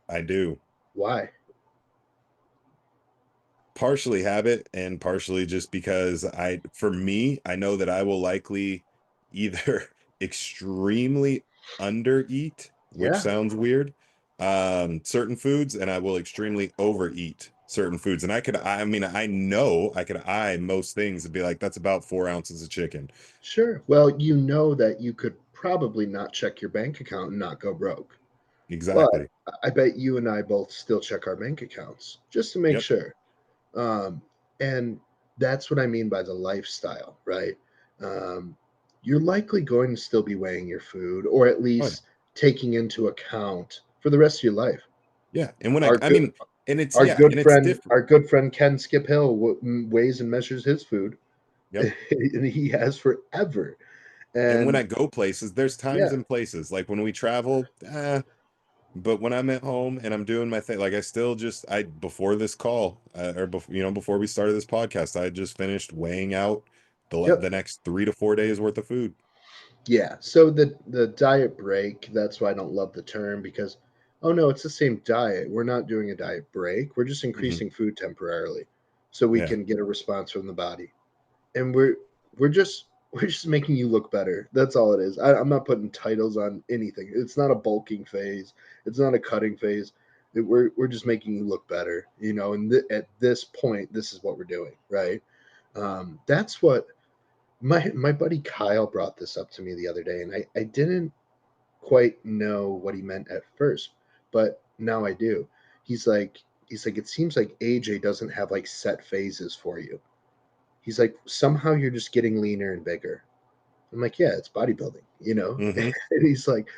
I do. Why? Partially habit and partially just because for me, I know that I will likely either extremely undereat, which Yeah, sounds weird, certain foods, and I will extremely overeat certain foods. And I mean, I know I could eye most things and be like, that's about 4 ounces of chicken. sure. Well, you know that you could probably not check your bank account and not go broke. But Exactly. I bet you and I both still check our bank accounts just to make Yep. sure. Um, and that's what I mean by the lifestyle, right? Um, you're likely going to still be weighing your food or at Oh, yeah. least taking into account for the rest of your life. Yeah. And when Our I good, mean, and it's, our yeah, good and it's friend, different. our good friend Ken Skip Hill weighs and measures his food, Yep. and he has forever. And when I And go places, there's times yeah, and places like when we travel, but when I'm at home and I'm doing my thing, like I still just I before this call or before before we started this podcast, I just finished weighing out the yep, next 3 to 4 days worth of food. yeah. So the diet break, that's why I don't love the term because oh no, it's the same diet. We're not doing a diet break. We're just Hmm. increasing food temporarily so we Yeah. can get a response from the body. And we're just we're just making you look better. That's all it is. I'm not putting titles on anything. It's not a bulking phase. It's not a cutting phase. We're just making you look better, you know. And at this point, this is what we're doing, right? That's what my buddy Kyle brought this up to me the other day, and I didn't quite know what he meant at first, but now I do. He's like it seems like AJ doesn't have like set phases for you. He's like somehow you're just getting leaner and bigger. I'm like, yeah, it's bodybuilding, you know? Hmm. And he's like,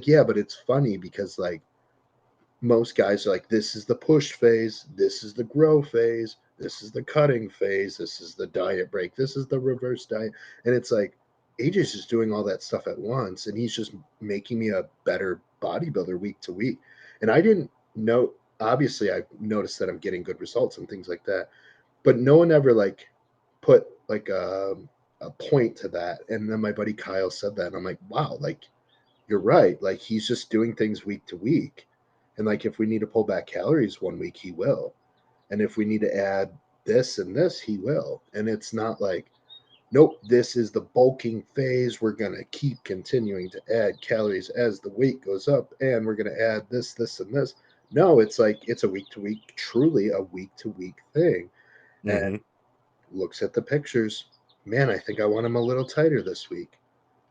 yeah, but it's funny because like most guys are like, this is the push phase, this is the grow phase, this is the cutting phase, this is the diet break, this is the reverse diet. And it's like AJ's just doing all that stuff at once and he's just making me a better bodybuilder week to week. And I didn't know obviously I noticed that I'm getting good results and things like that. But no one ever like put like a point to that. And then my buddy Kyle said that, and I'm like, wow, like you're right. Like he's just doing things week to week, and like if we need to pull back calories one week, he will, and if we need to add this and this, he will. And it's not like, nope, this is the bulking phase. We're gonna keep continuing to add calories as the weight goes up, and we're gonna add this, this, and this. No, it's like it's a week to week, truly a week to week thing. And Hmm. looks at the pictures. Man, I think I want him a little tighter this week.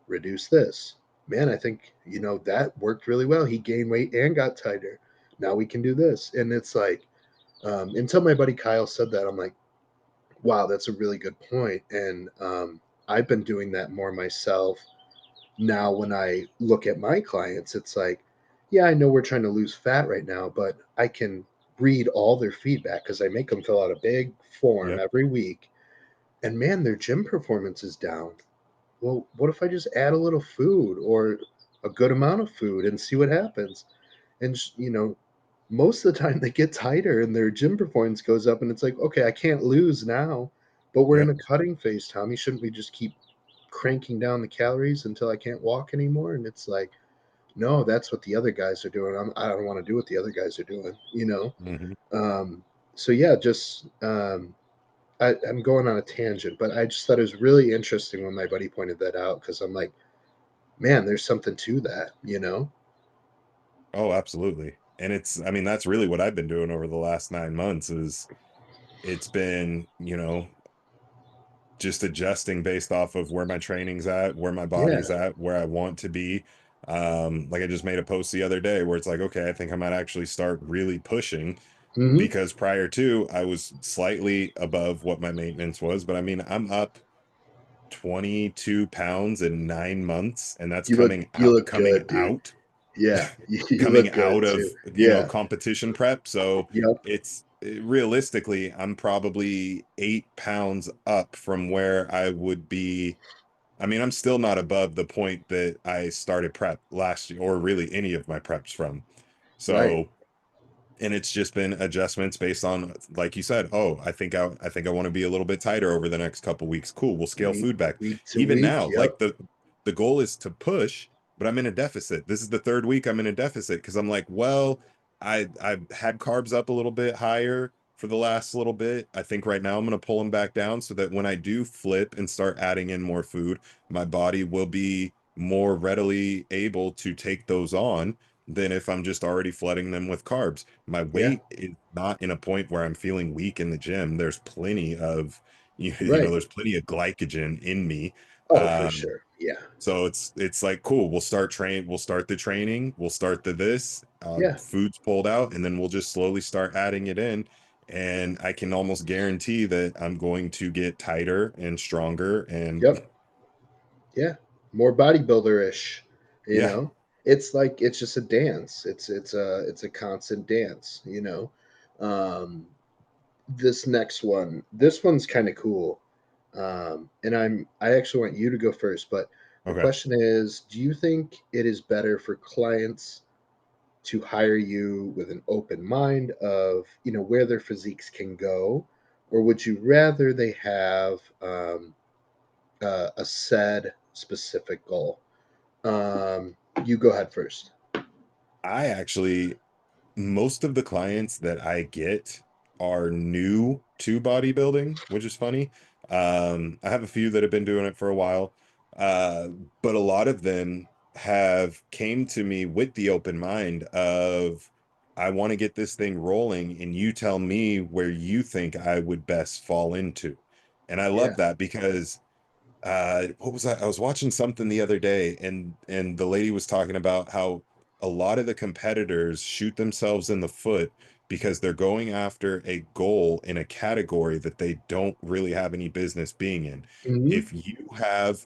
Reduce this. Man, I think, that worked really well. He gained weight and got tighter. Now we can do this. And it's like, until my buddy Kyle said that, I'm like, wow, that's a really good point. And I've been doing that more myself. Now, when I look at my clients, it's like, yeah, I know we're trying to lose fat right now, but I can read all their feedback because I make them fill out a big form Yep. every week and man, their gym performance is down. Well, what if I just add a little food or a good amount of food and see what happens? And, most of the time they get tighter and their gym performance goes up. And it's like, okay, I can't lose now, but we're in Yep. a cutting phase, Tommy. Shouldn't we just keep cranking down the calories until I can't walk anymore? And it's like, no, that's what the other guys are doing. I don't want to do what the other guys are doing. Hmm. Um, so, yeah, just I'm going on a tangent, but I just thought it was really interesting when my buddy pointed that out because I'm like, man, there's something to that. Oh, absolutely. And I mean, that's really what I've been doing over the last 9 months is it's been, just adjusting based off of where my training's at, where my Yeah. body's at, where I want to be. Like I just made a post the other day where it's like, okay, I think I might actually start really pushing Hmm. because prior to I was slightly above what my maintenance was, but I mean, I'm up 22 pounds in 9 months, and that's You look coming you out, look good, dude. Yeah, you coming look good out too. of Yeah. competition prep. So Yep. realistically I'm probably 8 pounds up from where I would be. I mean, I'm still not above the point that I started prep last year, or really any of my preps from. Right. So, and it's just been adjustments based on, like you said, oh, I think I want to be a little bit tighter over the next couple weeks. Cool, we'll scale Week food back. week to Even week. now, Yep. like the goal is to push, but I'm in a deficit. This is the third week I'm in a deficit because I'm like, well, I've had carbs up a little bit higher for the last little bit. I think right now I'm going to pull them back down so that when I do flip and start adding in more food, my body will be more readily able to take those on than if I'm just already flooding them with carbs. My Yeah. weight is not in a point where I'm feeling weak in the gym. There's plenty of Right. there's plenty of glycogen in me. Oh, for Um, sure. Yeah. so it's like cool. We'll start the training, we'll start the this, Yeah. food's pulled out, and then we'll just slowly start adding it in. And I can almost guarantee that I'm going to get tighter and stronger. And Yep. Yeah. More bodybuilder-ish, you yeah, know. It's like it's just a dance. It's a constant dance. Um this one's kind of cool. And I actually want you to go first, but the okay. question is, do you think it is better for clients to hire you with an open mind of, where their physiques can go, or would you rather they have a said specific goal? You go ahead first. I actually Most of the clients that I get are new to bodybuilding, which is funny I have a few that have been doing it for a while, uh, but a lot of them have came to me with the open mind of, I want to get this thing rolling, and you tell me where you think I would best fall into. And I Yeah. love that because what was I was watching something the other day, and the lady was talking about how a lot of the competitors shoot themselves in the foot because they're going after a goal in a category that they don't really have any business being in. Hmm. If you have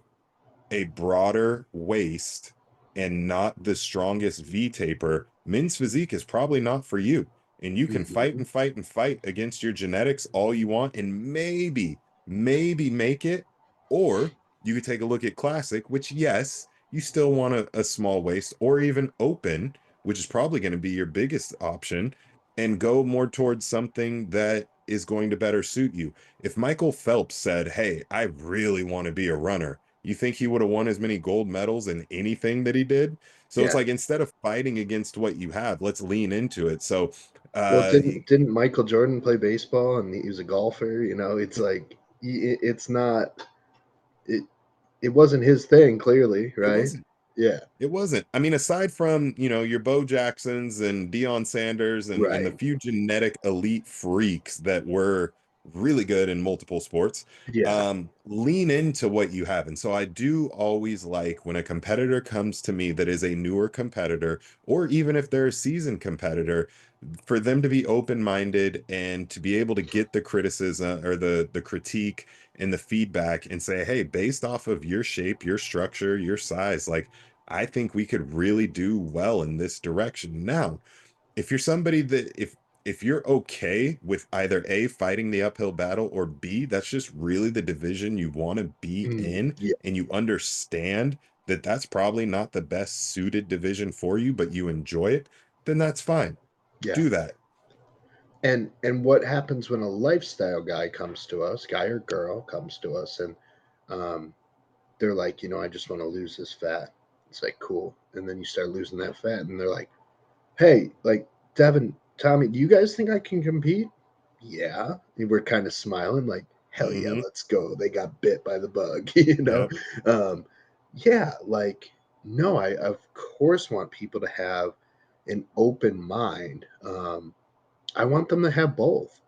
a broader waist and not the strongest V taper, men's physique is probably not for you. And you can fight Hmm. and fight and fight against your genetics all you want, and maybe make it. Or you could take a look at classic, which, yes, you still want a small waist, or even open, which is probably going to be your biggest option, and go more towards something that is going to better suit you. If Michael Phelps said, "Hey, I really want to be a runner," you think he would have won as many gold medals in anything that he did? So it's Yeah. like, instead of fighting against what you have, let's lean into it. So Well, uh didn't Michael Jordan play baseball and he was a golfer? You know, it's like it's not it. It wasn't his thing, clearly, it right? wasn't. Yeah. It wasn't. I mean, aside from, your Bo Jacksons and Deion Sanders and the Right. few genetic elite freaks that were really good in multiple sports, Yeah. lean into what you have. And so I do always like when a competitor comes to me that is a newer competitor, or even if they're a seasoned competitor, for them to be open-minded and to be able to get the criticism or the critique and the feedback and say, hey, based off of your shape, your structure, your size, like, I think we could really do well in this direction. Now, if you're somebody that, if you're okay with either A, fighting the uphill battle, or B, that's just really the division you want to be Mm, in, yeah. and you understand that that's probably not the best suited division for you, but you enjoy it, then that's fine. Yeah. Do that. And what happens when a lifestyle guy comes to us, guy or girl comes to us, and um, they're like, I just want to lose this fat. It's like, cool. And then you start losing that fat, and they're like, hey, like, Devon, Tommy, do you guys think I can compete? Yeah. And we're kind of smiling, like, hell yeah, Hmm. let's go. They got bit by the bug, you know? Yep. Um, yeah, like, no, I of course want people to have an open mind. I want them to have both.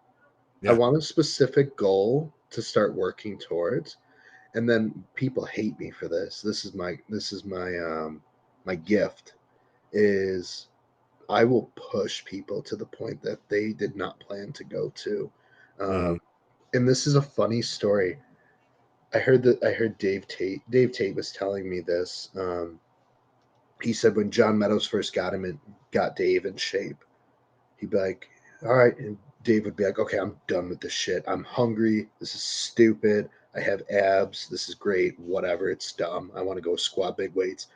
I Yeah. want a specific goal to start working towards, and then people hate me for this. This is my gift is I will push people to the point that they did not plan to go to. Um, Hmm. and this is a funny story. I heard Dave Tate was telling me this. He said when John Meadows first got Dave in shape, he'd be like, all right. And Dave would be like, okay, I'm done with this shit. I'm hungry. This is stupid. I have abs. This is great. Whatever. It's dumb. I want to go squat big weights.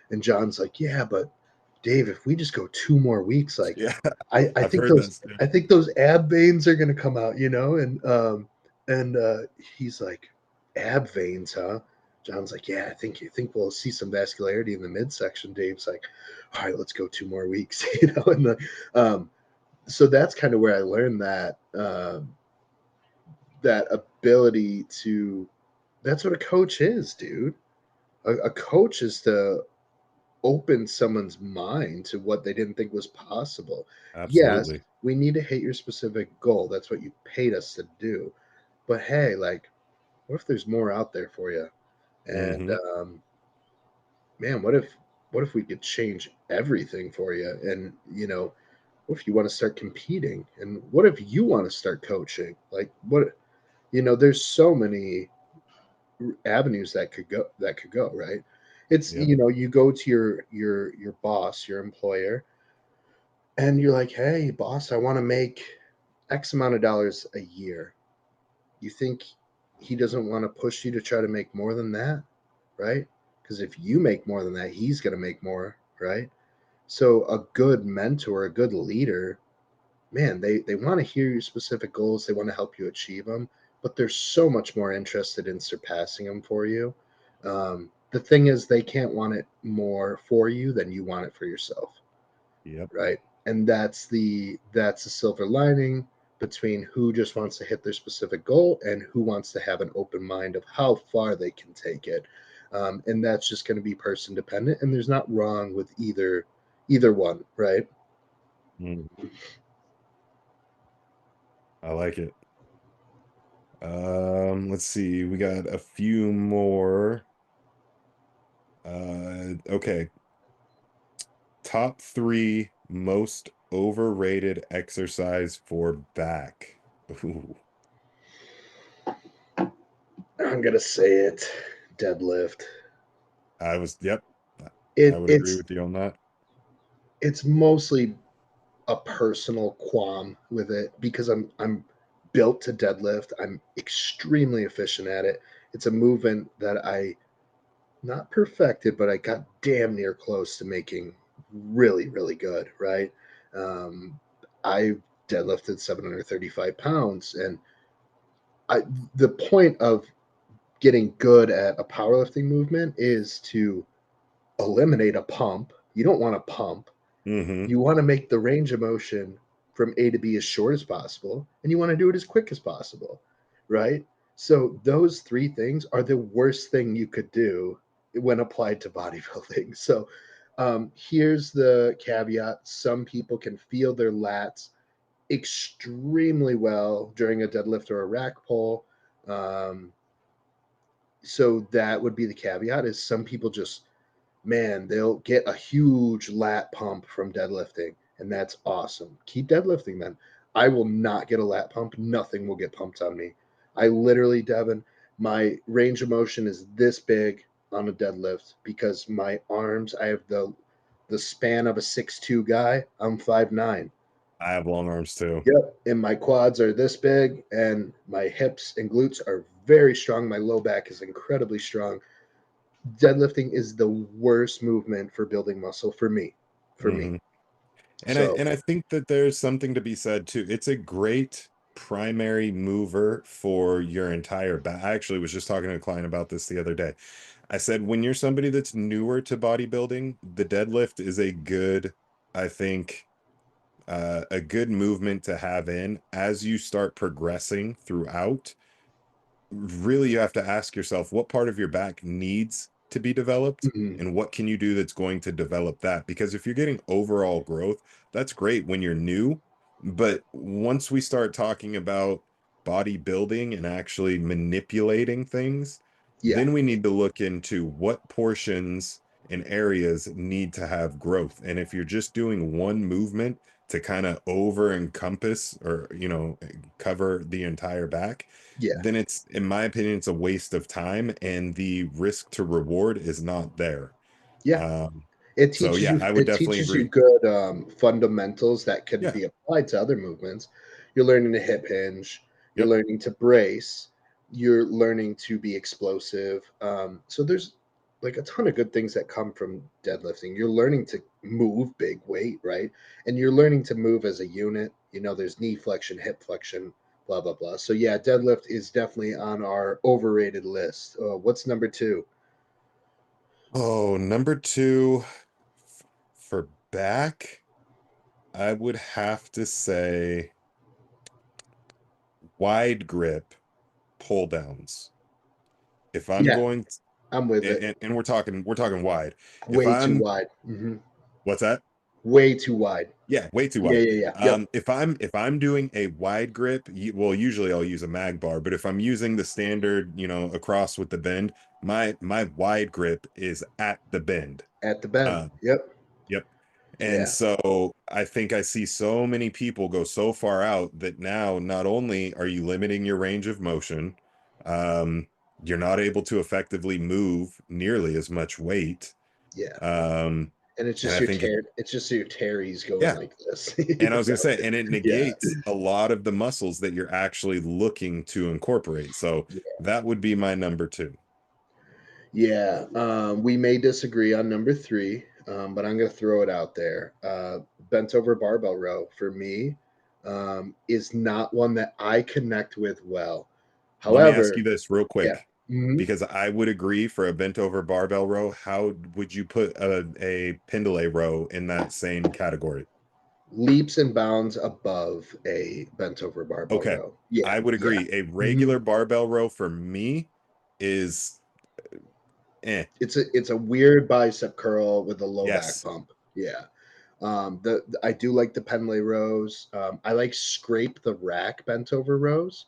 And John's like, yeah, but Dave, if we just go 2 more weeks, like Yeah. I I've think heard those that too. I think those ab veins are gonna come out, and he's like, ab veins, huh? John's like, yeah, I think we'll see some vascularity in the midsection. Dave's like, all right, let's go 2 more weeks, so that's kind of where I learned that ability to. That's what a coach is, dude. A coach is to open someone's mind to what they didn't think was possible. Yes, Absolutely. we need to hit your specific goal. That's what you paid us to do. But hey, like, what if there's more out there for you? And Hmm. man, what if we could change everything for you? And what if you want to start competing? And what if you want to start coaching? Like, what there's so many avenues that could go right. It's Yeah. you go to your boss, your employer, and you're like, hey boss, I want to make x amount of dollars a year. You think he doesn't want to push you to try to make more than that, right? Because if you make more than that, he's going to make more, right? So a good mentor, a good leader, man, they want to hear your specific goals, they want to help you achieve them, but they're so much more interested in surpassing them for you. The thing is, they can't want it more for you than you want it for yourself, Yep. right? And that's the silver lining. between who just wants to hit their specific goal and who wants to have an open mind of how far they can take it. And that's just going to be person dependent. And there's not wrong with either one, right? Mm, I like it. Let's see. We got a few more. Okay. Top three most overrated exercise for back. Ooh, I'm gonna say it. Deadlift. yep, I It would agree it's with you on that. it's mostly a personal qualm with it because I'm built to deadlift. I'm extremely efficient at it. It's a movement that I not perfected, but I got damn near close to making really, really good, right? Um, I deadlifted 735 pounds, and I the point of getting good at a powerlifting movement is to eliminate a pump. You don't want to pump. Hmm. You want to make the range of motion from A to B as short as possible, and you want to do it as quick as possible, right? So those three things are the worst thing you could do when applied to bodybuilding. So here's the caveat: some people can feel their lats extremely well during a deadlift or a rack pull. Um, so that would be the caveat: is some people just, man, they'll get a huge lat pump from deadlifting, and that's awesome. Keep deadlifting then. I will not get a lat pump. Nothing will get pumped on me. I literally, Devin, my range of motion is this big on a deadlift because my arms, I have the span of a 6'2" guy. I'm 5'9". I have long arms too. Yep. And my quads are this big, and my hips and glutes are very strong. My low back is incredibly strong. Deadlifting is the worst movement for building muscle for me. For me. Hmm. So, And I think that there's something to be said too. It's a great primary mover for your entire back. I actually was just talking to a client about this the other day. I said, when you're somebody that's newer to bodybuilding, the deadlift is a good, I think, a good movement to have in as you start progressing throughout. Really, you have to ask yourself what part of your back needs to be developed mhm, and what can you do that's going to develop that. Because if you're getting overall growth, that's great when you're new, but once we start talking about bodybuilding and actually manipulating things, yeah, then we need to look into what portions and areas need to have growth. And if you're just doing one movement to kind of over encompass or cover the entire back, yeah, then it's, in my opinion, it's a waste of time and the risk to reward is not there. yeah. Um, It so teaches yeah, you I would it definitely teaches you agree. good fundamentals that can Yeah. be applied to other movements. You're learning to hip hinge. You're Yep. learning to brace. You're learning to be explosive. So there's like a ton of good things that come from deadlifting. You're learning to move big weight, right? And you're learning to move as a unit. You know, there's knee flexion, hip flexion, blah blah blah. So yeah, deadlift is definitely on our overrated list. What's number two? Oh, number two for back, I would have to say wide grip pull downs. If I'm Yeah, going I'm with it. and we're talking wide. If Way too I'm wide. What's that? Way too wide. Yeah, way too Yeah, wide. yeah, yeah. Yep. If I'm doing a wide grip, well, usually I'll use a mag bar, but if I'm using the standard, across with the bend, my wide grip is at the bend. At the bend. Um, Yep. yep. And Yeah. so I think I see so many people go so far out that now not only are you limiting your range of motion, um, you're not able to effectively move nearly as much weight. Yeah. Um, And it's and just I your think tear. It's just your teres going yeah. like this. And I You was gonna know? say, and it Yeah. negates a lot of the muscles that you're actually looking to incorporate. So that would be my number two. Yeah. We may disagree on number three, but I'm going to throw it out there. Bent over barbell row for me is not one that I connect with well. Let me ask However, you this real yeah. quick, Mhm. because I would agree for a bent over barbell row. How would you put a pendlay row in that same category? leaps and bounds above a bent over barbell Okay. row. Yeah, I would yeah. agree. A Mhm. regular barbell row for me is eh. It's a weird bicep curl with a low back Yes. pump. Yeah. I do like the Pendlay rows. I like scrape the rack bent over rows.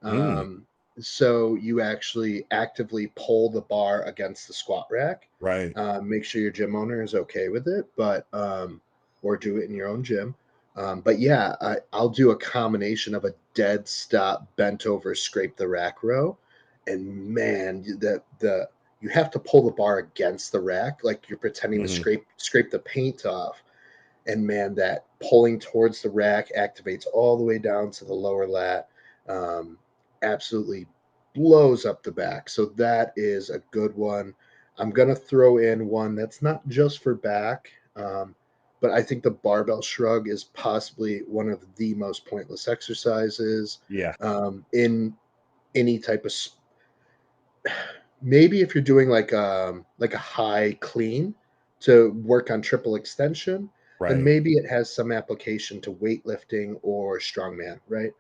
Mm, Um, so you actually actively pull the bar against the squat rack. right. Make sure your gym owner is okay with it, but or do it in your own gym. But yeah, I'll do a combination of a dead stop bent over scrape the rack row, and man, the you have to pull the bar against the rack like you're pretending to Hmm. scrape the paint off, and man, that pulling towards the rack activates all the way down to the lower lat. Um, Absolutely blows up the back. So that is a good one. I'm gonna throw in one that's not just for back, but I think the barbell shrug is possibly one of the most pointless exercises Yeah. in any type of maybe if you're doing like a high clean to work on triple extension, then Right. maybe it has some application to weightlifting or strongman, right?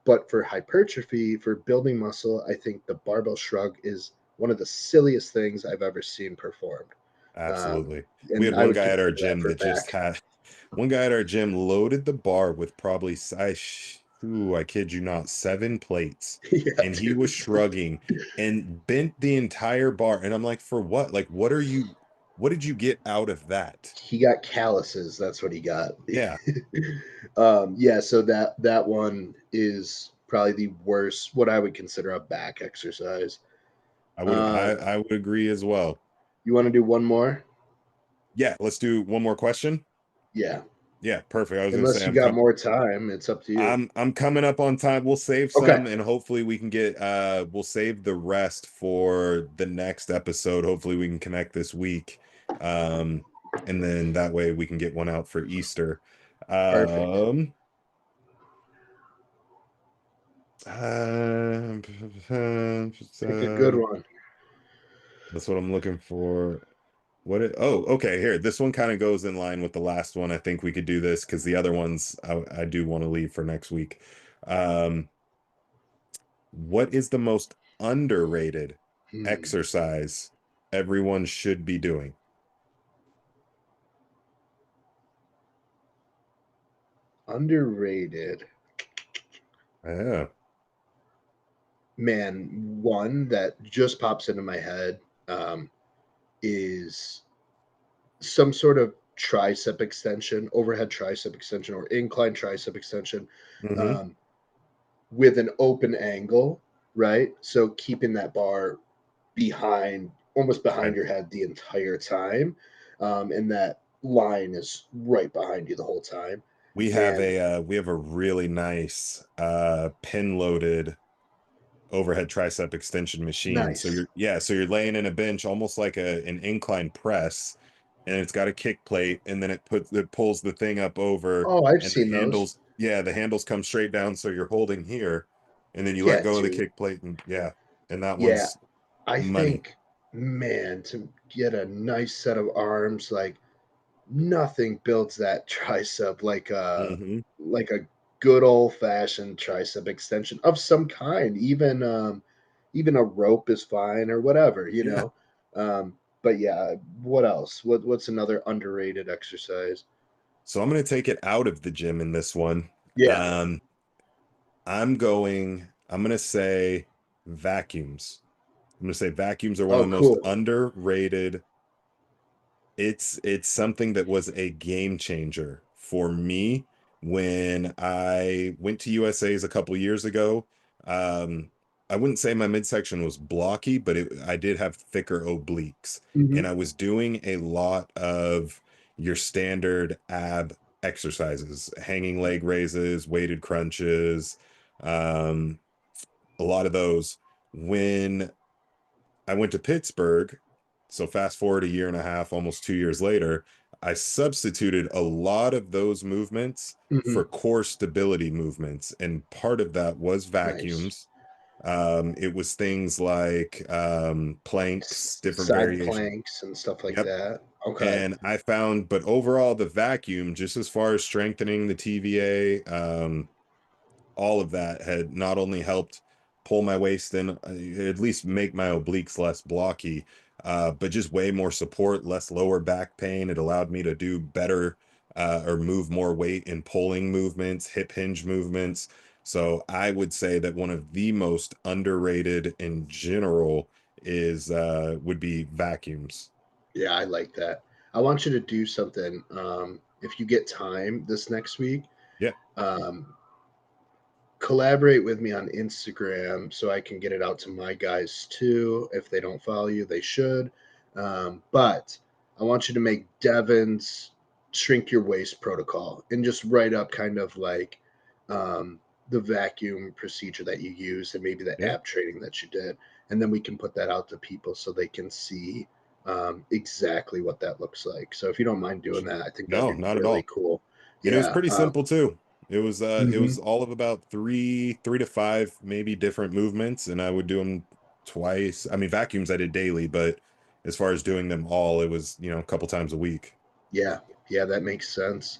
But for hypertrophy, for building muscle, I think the barbell shrug is one of the silliest things I've ever seen performed. Um, Absolutely. We and had I one would guy at our consider that gym for that just back. had one guy at our gym loaded the bar with probably ooh, I kid you not, 7 plates. Yeah, And he was dude. shrugging and bent the entire bar. And I'm like, for what? Like, what did you get out of that? He got calluses. That's what he got. Yeah, Yeah, so that one is probably the worst, what I would consider a back exercise. Um, I would agree as well. you want to do one more? Yeah, let's do one more question. Yeah, Yeah, perfect. I was gonna unless say you got more time, it's up to you. I'm coming up on time. We'll save Okay, some and hopefully we can get we'll save the rest for the next episode. Hopefully we can connect this week. Um and then that way we can get one out for Easter. perfect. Um uh, Pick a good one. that's what I'm looking for. Oh, okay, here. This one kind of goes in line with the last one. I think we could do this because the other ones I do want to leave for next week. Um What is the most underrated Hmm. exercise everyone should be doing? Underrated. Yeah. Man, one that just pops into my head um, is some sort of tricep extension, overhead tricep extension, or incline tricep extension. Hmm. Um, with an open angle, right? So keeping that bar behind, almost behind Right. your head the entire time, and that line is right behind you the whole time. Man, We have a really nice pin loaded overhead tricep extension machine. So nice. you're laying in a bench almost like an incline press, and it's got a kick plate, and then it pulls the thing up over, Oh, I've and the seen those. handles, yeah, the handles come straight down, so you're holding here, and then you let Yeah, go of the dude. kick plate, and yeah, and that Yeah, one's I money. think, man, to get a nice set of arms, like nothing builds that tricep Hmm. like a good old fashioned tricep extension of some kind. Even a rope is fine or whatever, you Yeah. know. But yeah, what else? What's another underrated exercise? So I'm going to take it out of the gym in this one. Yeah. Um, I'm going to say vacuums. I'm going to say vacuums are one of Oh, the most cool. underrated. It's something that was a game changer for me when I went to USA's a couple years ago. Um, I wouldn't say my midsection was blocky, but I did have thicker obliques, and Hmm. I was doing a lot of your standard ab exercises, hanging leg raises, weighted crunches, um, a lot of those. When I went to Pittsburgh. So fast forward a year and a half, almost 2 years later, I substituted a lot of those movements Hmm. for core stability movements. And part of that was Nice. vacuums. It was things like planks, different Side variations. planks and stuff like Yep. that. Okay. And I found, but overall, the vacuum, just as far as strengthening the TVA, all of that had not only helped pull my waist in, at least make my obliques less blocky, but just way more support, less lower back pain. It allowed me to do better or move more weight in pulling movements, hip hinge movements. So I would say that one of the most underrated in general is would be vacuums. Yeah, I like that. I want you to do something. If you get time this next week, Yeah. um, collaborate with me on Instagram so I can get it out to my guys too. If they don't follow you, they should. But I want you to make Devon's shrink your waist protocol and just write up kind of like um, the vacuum procedure that you used and maybe the Yeah. ab training that you did. And then we can put that out to people so they can see exactly what that looks like. So if you don't mind doing that, I think that'd No, be not at really all. cool. And it was Yeah. pretty simple too. It was Mhm. all of about three to five maybe different movements, and I would do them twice. I mean, vacuums I did daily, but as far as doing them all, it was, a couple times a week. Yeah. Yeah, that makes sense.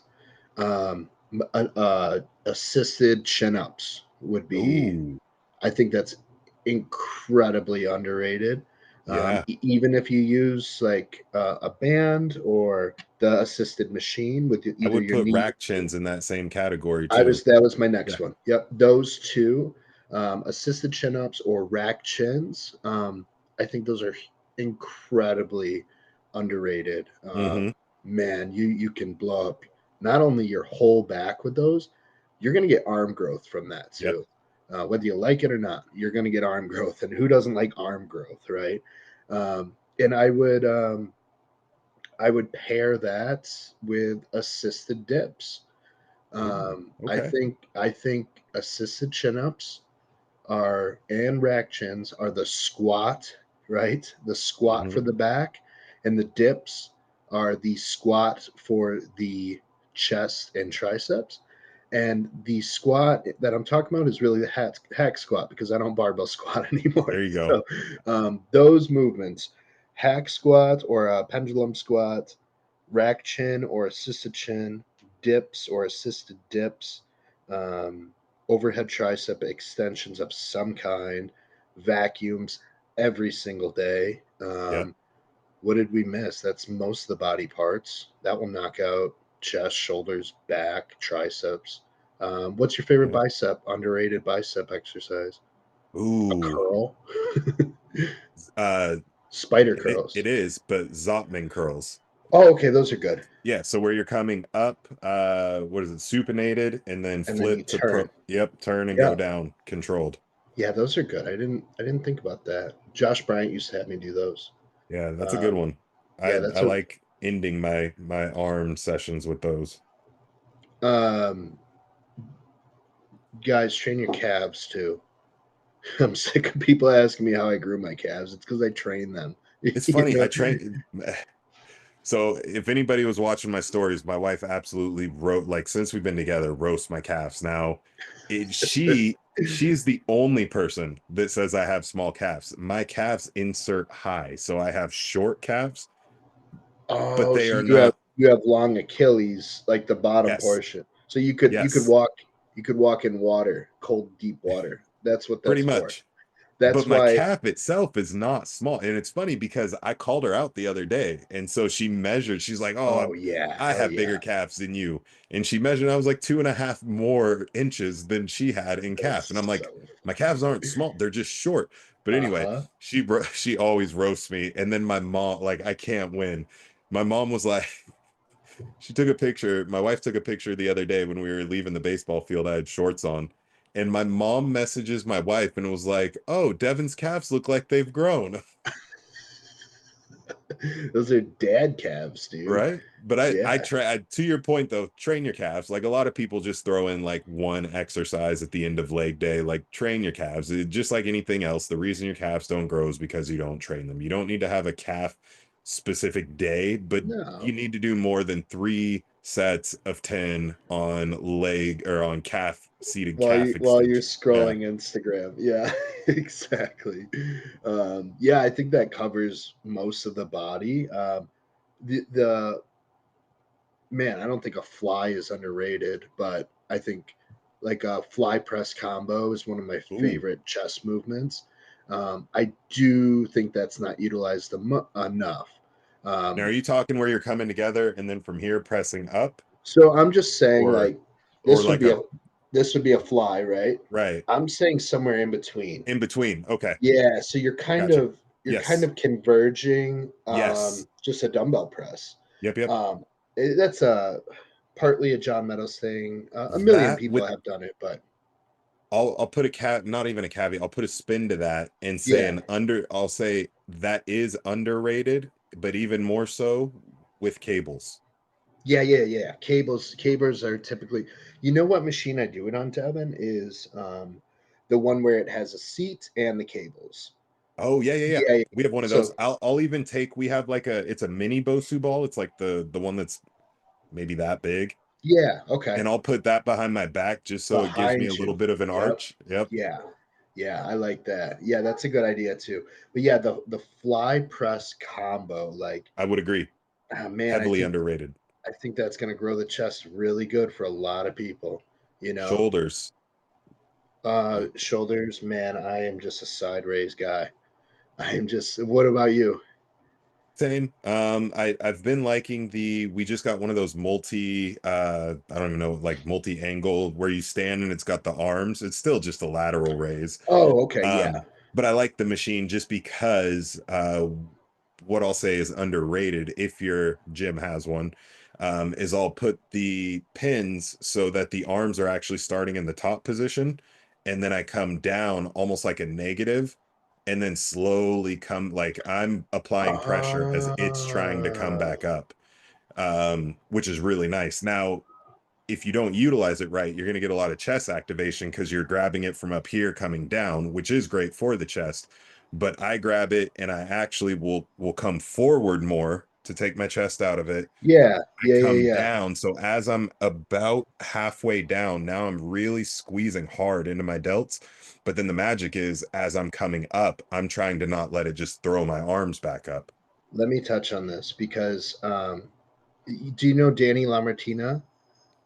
Assisted chin ups would be, Ooh, I think that's incredibly underrated. yeah. Even if you use like a band or the assisted machine with I either would your put knee. rack chins in that same category I too. was That was my Yeah. next one. Yep, those two, assisted chin ups or rack chins. I think those are incredibly underrated. Mm-hmm. Man, you can blow up not only your whole back with those, you're going to get arm growth from that Yep. too. Whether you like it or not, you're going to get arm growth, and who doesn't like arm growth, right? And I would pair that with assisted dips. Ooh, I okay. think I think assisted chin ups are and rack chins are the squat, right? The squat Mm-hmm. for the back, and the dips are the squat for the chest and triceps. And the squat that I'm talking about is really the hack squat because I don't barbell squat anymore. There you go. So those movements, hack squat or a pendulum squat, rack chin or assisted chin, dips or assisted dips, um, overhead tricep extensions of some kind, vacuums every single day. Yep. What did we miss? That's most of the body parts. That will knock out chest, shoulders, back, triceps. What's your favorite Yep. underrated bicep exercise? A Ooh. curl, Uh, spider it curls. is, but Zotman curls. Oh, okay, those are good. Yeah, so where you're coming up, what is it, supinated, and then And then you flip to turn. yep, turn and go Yeah, down, controlled. yeah, those are good. I didn't think about that. Josh Bryant used to have me do those. Yeah, that's a good Um, one. yeah, I that's a like ending my arm sessions with those. um, guys, train your calves too. I'm sick of people asking me how I grew my calves. It's because I train them. It's you funny, I know? train so if anybody was watching my stories, my wife absolutely wrote like since we've been together, roast my calves. Now, she's the only person that says I have small calves. My calves insert high, so I have short calves, but Oh, they so are you have not. you have long Achilles, like the bottom Yes. portion. So you could Yes, walk in water, cold, deep water. That's what pretty that's for. much. But That's my why. calf itself is not small. And it's funny because I called her out the other day. And so she measured, she's like, Oh, Oh yeah, I oh have bigger yeah. calves than you. And she measured, I was like 2.5 more inches than she had in calf. And I'm That's like, so my calves aren't small, they're just short. But Uh anyway, huh. she always roasts me. And then my mom, like, I can't win. My mom was like, she took a picture. My wife took a picture the other day when we were leaving the baseball field. I had shorts on. And my mom messages my wife and was like, Oh, Devon's calves look like they've grown. Those are dad calves, dude. Right. But I Yeah. try to your point though, train your calves. Like a lot of people just throw in like one exercise at the end of leg day, like train your calves. Just like anything else, the reason your calves don't grow is because you don't train them. You don't need to have a calf specific day, but you No. need to do more than three sets of 10 on leg or on calf seated while calf you're extension. Yeah. scrolling Instagram. Yeah, exactly. Yeah, I think that covers most of the body. The man, I don't think a fly is underrated, but I think like a fly press combo is one of my Ooh. favorite chest movements. I do think that's not utilized enough. Now, are Um, you talking where you're coming together and then from here pressing up, so I'm just saying, or like or this would like be a a this would be a fly, right? right I'm saying somewhere in between. in between? Okay, Yeah, so I got you. you're kind Yes, of converging yes, just a dumbbell press. yep, yep. Um, that's partly a John Meadows thing. A million That people with have done it, but I'll put a not even a caveat. I'll put a spin to that and say yeah, an under. I'll say that is underrated, but even more so with cables. yeah. Cables are typically. You know what machine I do it on, Devon, is the one where it has a seat and the cables. Oh yeah, yeah, yeah. Yeah, yeah. We have one of those. So I'll even take. We have like it's a mini Bosu ball. It's like the one that's maybe that big, yeah, okay. and I'll put that behind my back just so it gives me a Behind little you. bit of an Yep. arch. Yep, Yeah. Yeah, I like that. Yeah, that's a good idea too. But yeah, the fly press combo, like, I would agree. man, Heavily underrated. I think that's going to grow the chest really good for a lot of people. You know, Shoulders. shoulders, man. I am just a side raise guy. I am just. What about you? Same. I've been liking we just got one of those I don't even know, like multi-angle where you stand and it's got the arms. It's still just a lateral raise. Oh, okay, yeah. But I like the machine just because what I'll say is underrated if your gym has one, is I'll put the pins so that the arms are actually starting in the top position, and then I come down almost like a negative, and then slowly come like I'm applying pressure as it's trying to come Ah, back up, which is really nice. Now, if you don't utilize it right, you're going to get a lot of chest activation because you're grabbing it from up here coming down, which is great for the chest. But I grab it and I actually will come forward more to take my chest out of it. yeah, I come yeah. down. So as I'm about halfway down, now I'm really squeezing hard into my delts. But then the magic is as I'm coming up, I'm trying to not let it just throw my arms back up. Let me touch on this because do you know Danny Lamartina?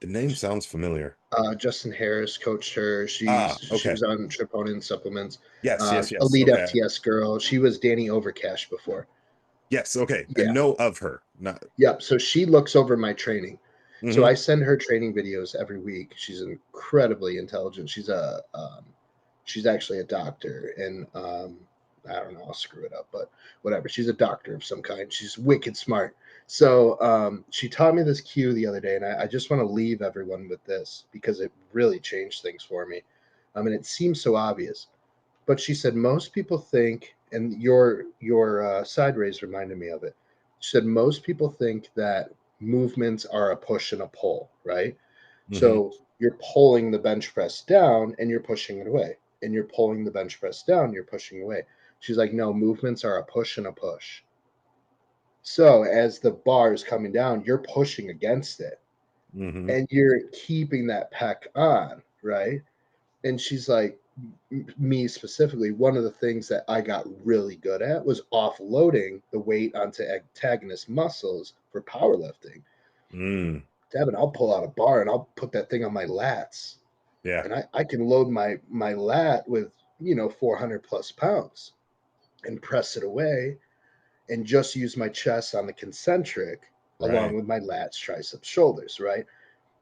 The name sounds familiar. Justin Harris coached her. Ah, She okay. was on Troponin supplements. Yes, yes, yes. Elite Okay. FTS girl. She was Danny Overcash before. Yes, okay. I Yeah. know of her. Not Yep. So she looks over my training. So hmm I send her training videos every week. She's incredibly intelligent. She's actually a doctor, and I don't know. I'll screw it up, but whatever. She's a doctor of some kind. She's wicked smart. So she taught me this cue the other day, and I just want to leave everyone with this because it really changed things for me. I mean, it seems so obvious, but she said most people think, and your side raise reminded me of it. She said most people think that movements are a push and a pull, right? hmm So you're pulling the bench press down and you're pushing it away, and you're pulling the bench press down, you're pushing away. She's like, no, movements are a push and a push. So as the bar is coming down, you're pushing against it, hmm and you're keeping that pec on, right? And she's like, me specifically, one of the things that I got really good at was offloading the weight onto antagonist muscles for powerlifting. Mm, Devin, I'll pull out a bar and I'll put that thing on my lats, yeah, and I can load my lat with 400 plus pounds and press it away and just use my chest on the concentric along right. with my lats, triceps, shoulders, right?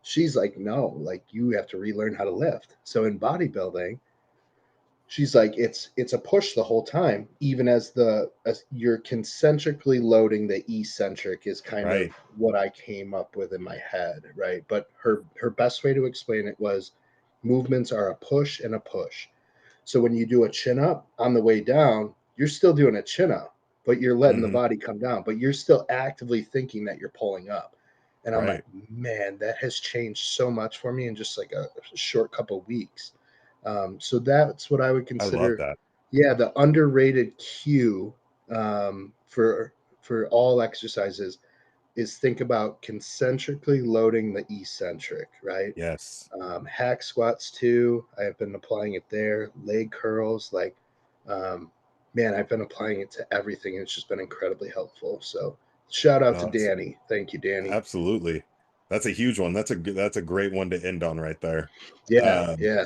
She's like, no, like you have to relearn how to lift. So in bodybuilding, she's like, it's a push the whole time, even as you're concentrically loading the eccentric is kind of Right. what I came up with in my head, right? But her best way to explain it was movements are a push and a push. So when you do a chin up on the way down, you're still doing a chin up, but you're letting the hmm body come down, but you're still actively thinking that you're pulling up. And I'm like, Right. man, that has changed so much for me in just like a short couple weeks. So that's what I would I love consider, that. yeah, the underrated cue for all exercises is think about concentrically loading the eccentric, right? Yes. Hack squats too. I have been applying it there. Leg curls, like, um, man, I've been applying it to everything. And it's just been incredibly helpful. So shout out to No, Danny. Thank you, Danny. absolutely. That's a huge one. That's a great one to end on right there. Yeah, Um, yeah.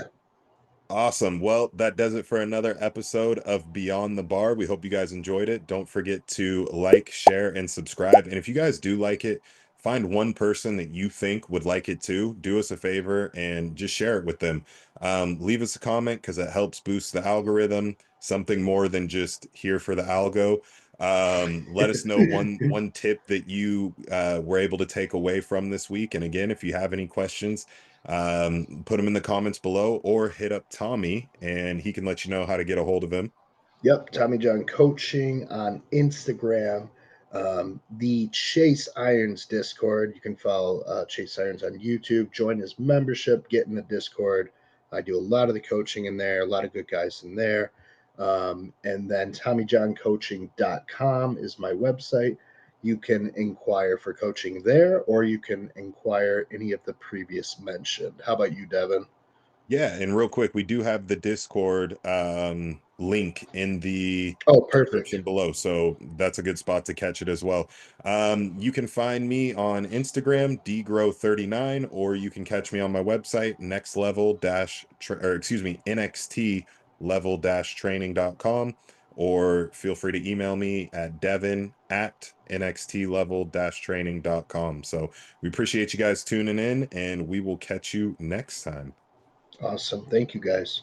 Awesome. Well, that does it for another episode of Beyond the Bar. We hope you guys enjoyed it. Don't forget to like, share, and subscribe. And if you guys do like it, find one person that you think would like it too. Do us a favor and just share it with them. Leave us a comment because it helps boost the algorithm, something more than just here for the algo. Let us know one tip that you were able to take away from this week. And again, if you have any questions, put them in the comments below or hit up Tommy and he can let you know how to get a hold of him. Yep, Tommy John Coaching on Instagram. The Chase Irons Discord. You can follow Chase Irons on YouTube. Join his membership. Get in the Discord. I do a lot of the coaching in there. A lot of good guys in there. And then TommyJohnCoaching.com is my website. You can inquire for coaching there, or you can inquire any of the previous mentioned. How about you, Devon? Yeah, and real quick, we do have the Discord link in the Oh, perfect. description below, so that's a good spot to catch it as well. You can find me on Instagram, dgrow39, or you can catch me on my website, next level dash or excuse me, NXT level dash training.com, or feel free to email me at Devon at NXT level dash training.com. So we appreciate you guys tuning in, and we will catch you next time. Awesome. Thank you, guys.